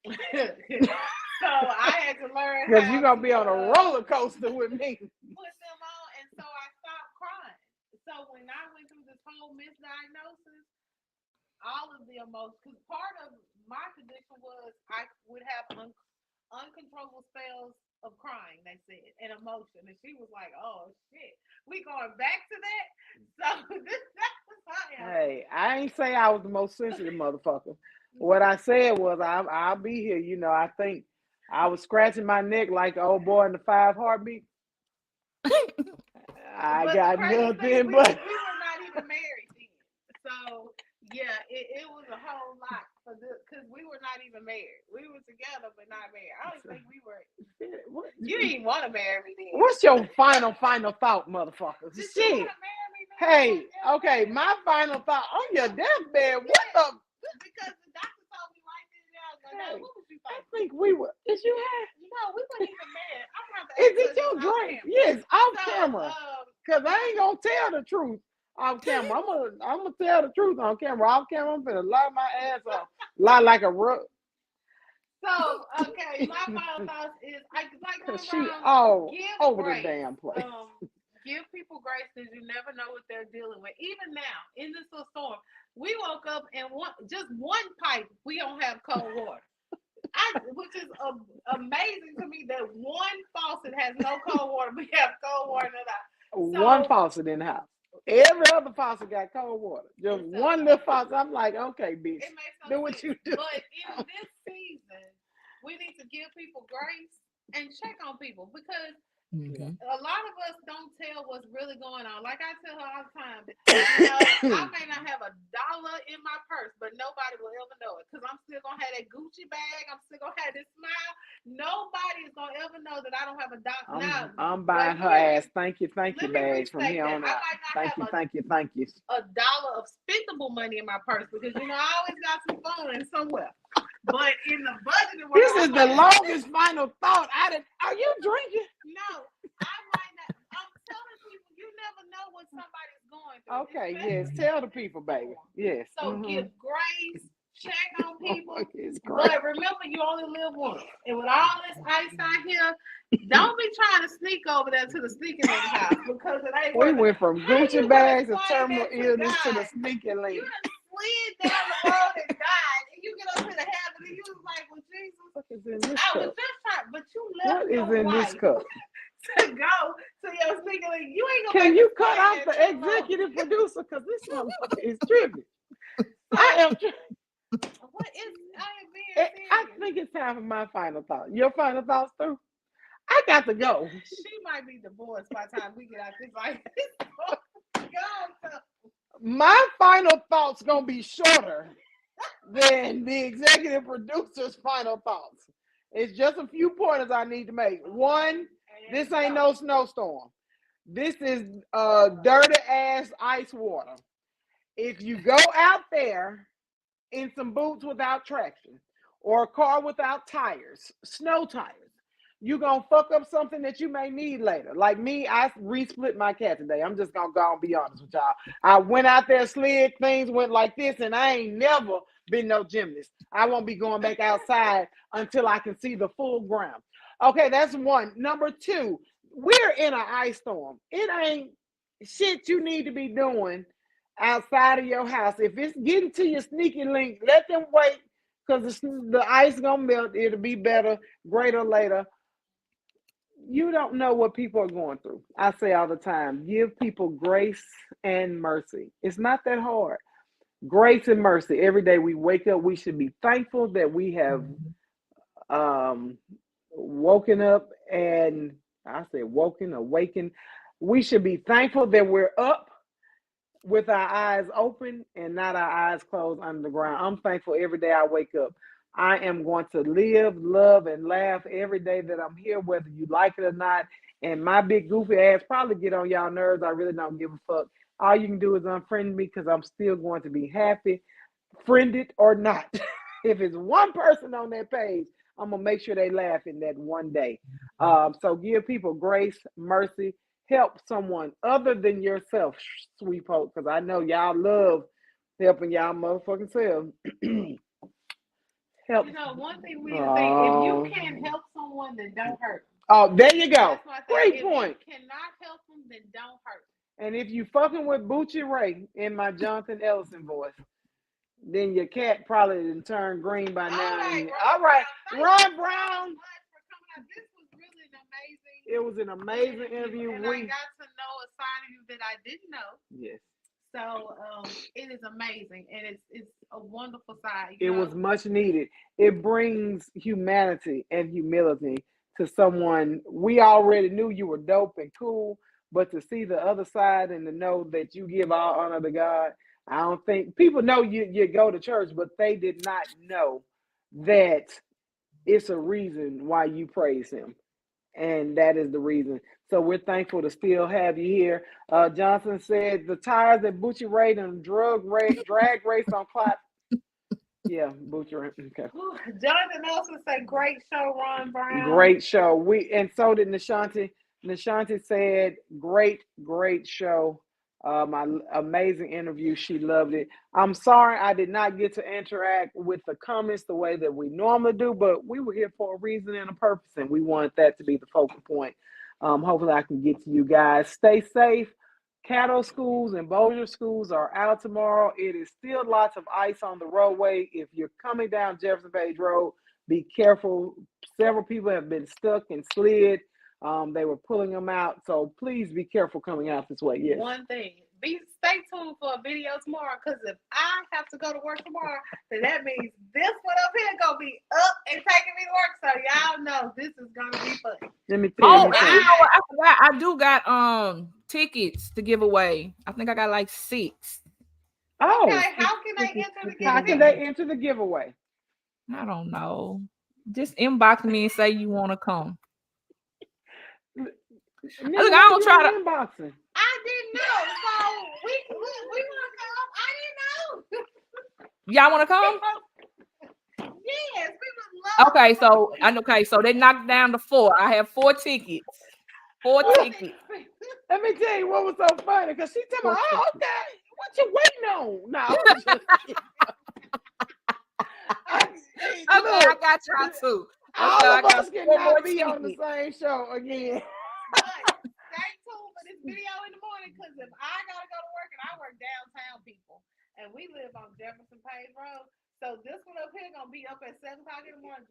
So I had to learn because you're going to be on a roller coaster with me. Put them on, and so I stopped crying. So when I went through this whole misdiagnosis, all of the emotions, because part of my condition was I would have uncontrollable spells of crying, they said, and emotion. And she was like, oh, shit, we going back to that? So that's how I am. Hey, I ain't say I was the most sensitive motherfucker. What I said was, I'll be here. I think I was scratching my neck like the old boy in the 5 Heartbeats. I got nothing, but we were not even married then. So yeah, it was a whole lot for this because we were not even married. We were together but not married. I don't think we were. You didn't even want to marry me then. What's your final thought, motherfucker? Did you want to marry me then? Hey, okay, my final thought on your deathbed. What the? Because the doctor told me right then. What was you thinking? I think we were. Is you had? No, we weren't even married. I'm not. Is it your drink? Yes, off camera. Cause I ain't gonna tell the truth off camera. I'm gonna tell the truth on camera. Off camera, I'm gonna lie my ass off, lie like a rug. So okay, my final thoughts is she all over the damn place. give people grace because you never know what they're dealing with. Even now, in this little storm, we woke up and just one pipe, we don't have cold water. Which is amazing to me that one faucet has no cold water. We have cold water in the house. One faucet in the house. Every other faucet got cold water. Just one little faucet. I'm like, okay, bitch, it makes no do what sense. you do. But in this season, we need to give people grace and check on people because a lot of us don't tell what's really going on. Like I tell her all the time, I may not have $1 in my purse, but nobody will ever know it because I'm still gonna have that Gucci bag. I'm still gonna have this smile. Nobody is gonna ever know that I don't have $1. I'm buying her ass. Thank you, bags from here on out. Thank you. $1 of spendable money in my purse because I always got some fun somewhere. But in the budget, this is the longest final thought. Are you drinking? No, I might not. I'm telling people, you never know what somebody's going through. Okay, yes, tell the people, baby. Yes. So give grace, check on people. But remember, you only live once. And with all this ice out here, don't be trying to sneak over there to the sneaking link house because it ain't. We went from Gucci bags to terminal illness to the sneaking link. You done slid down the road and died, and you get up to the heaven, and you was like, "Well, Jesus, what is in this I cup? was just trying, but you left What is your in wife this cup? to go to your sneaking link. You ain't gonna. Can you cut off the executive producer because this motherfucker is tripping? I am. What is? I am being serious. I think it's time for my final thought. Your final thoughts too? I got to go. She might be divorced by the time we get out this like my final thoughts gonna be shorter than the executive producer's final thoughts. It's just a few pointers I need to make. One, this ain't no snowstorm. This is dirty ass ice water. If you go out there in some boots without traction or a car without tires, snow tires, you're going to fuck up something that you may need later. Like me, I re-split my cat today. I'm just going to go and be honest with y'all. I went out there, slid, things went like this, and I ain't never been no gymnast. I won't be going back outside until I can see the full ground. Okay, that's one. Number two, we're in an ice storm. It ain't shit you need to be doing outside of your house. If it's getting to your sneaky link, let them wait because the ice gonna melt. It'll be better, greater later. You don't know what people are going through. I say all the time, give people grace and mercy. It's not that hard. Grace and mercy. Every day we wake up, we should be thankful that we have woken up, and I said awakened. We should be thankful that we're up with our eyes open and not our eyes closed under the ground. I'm thankful every day I wake up. I am going to live, love, and laugh every day that I'm here, whether you like it or not. And my big goofy ass probably get on y'all nerves. I really don't give a fuck. All you can do is unfriend me because I'm still going to be happy, friended or not. If it's one person on that page, I'm going to make sure they laugh in that one day. So give people grace, mercy, help someone other than yourself, sweet folk, because I know y'all love helping y'all motherfucking selves. Help. One thing we think, if you can't help someone, then don't hurt them. Oh, there you go. Great point. If you cannot help them, then don't hurt them. And if you fucking with Bucci Ray in my Jonathan Ellison voice, then your cat probably didn't turn green by now. All right. Ron Brown. This was really amazing. It was an amazing interview. And I got to know a side of you that I didn't know. Yes. So it is amazing, and it's a wonderful side. It was much needed. It brings humanity and humility to someone. We already knew you were dope and cool, but to see the other side and to know that you give all honor to God, I don't think people know you go to church, but they did not know that it's a reason why you praise him. And that is the reason. So we're thankful to still have you here. Johnson said the tires at Bucci Ray and drag race on clock. Yeah, Bucci Ray. Okay. Jonathan also said, great show, Ron Brown. Great show. And so did Nashanti. Nashanti said, great show. My amazing interview. She loved it. I'm sorry I did not get to interact with the comments the way that we normally do, but we were here for a reason and a purpose, and we wanted that to be the focal point. Hopefully I can get to you guys. Stay safe. Caddo schools and Bossier schools are out tomorrow. It is still lots of ice on the roadway. If you're coming down Jefferson Page Road, be careful. Several people have been stuck and slid. They were pulling them out. So please be careful coming out this way. Yes. One thing, stay tuned for a video tomorrow, because if I have to go to work tomorrow, then that means this one up here gonna be up and taking me to work. So y'all know this is gonna be fun. Let me tell you. You know what? I forgot. I do got tickets to give away. I think I got like 6. Oh, okay. How can they enter the giveaway? How can they enter the giveaway? I don't know. Just inbox me and say you want to come. Look, I don't try to inboxing. I didn't know. So we want to come. I didn't know. Y'all want to come? Yes, we would love. Okay, so they knocked down to 4. I have 4 tickets. 4 tickets. Let me tell you what was so funny, because she told me, "Oh, okay, what you waiting on?" No. I got y'all too. All of us cannot be on the same show again. Stay tuned for this video in the morning, because if I gotta go to work, and I work downtown, people, and we live on Jefferson Page Road, so this one up here gonna be up at 7 o'clock in the morning.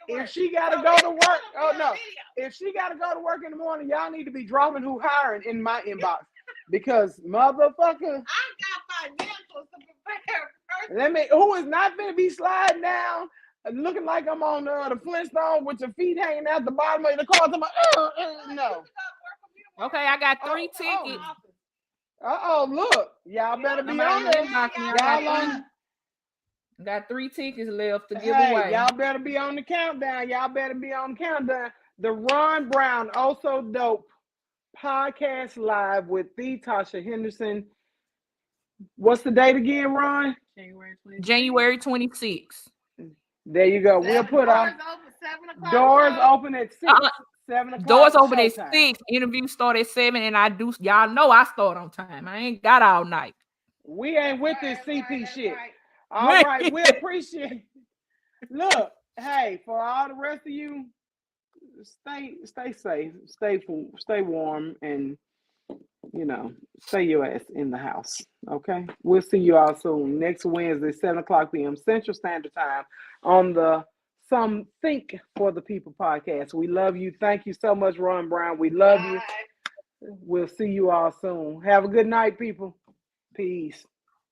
If she gotta go to work, if she gotta go to work in the morning, y'all need to be dropping who hiring in my inbox, because motherfucker, I got financials to prepare. Who is not gonna be sliding down, looking like I'm on the Flintstone with your feet hanging out the bottom of the car. No. Okay, I got 3 tickets. Look, y'all better be on there. Got 3 tickets left to give away. Y'all better be on the countdown. The Ron Brown, Also Dope podcast live with the Tasha Henderson. What's the date again, Ron? January 26th. There you go. We'll put our doors open at 6. 7 o'clock. Doors open at 6. Interview start at 7, and y'all know I start on time. I ain't got all night. We ain't with this CP shit. Right. All right, we appreciate. Look, hey, for all the rest of you, stay safe, stay warm, and stay your ass in the house. Okay, we'll see you all soon next Wednesday, 7 o'clock p.m. Central Standard Time on the Some Think for the People podcast. We love you. Thank you so much, Ron Brown. We love you. We'll see you all soon. Have a good night, people. Peace.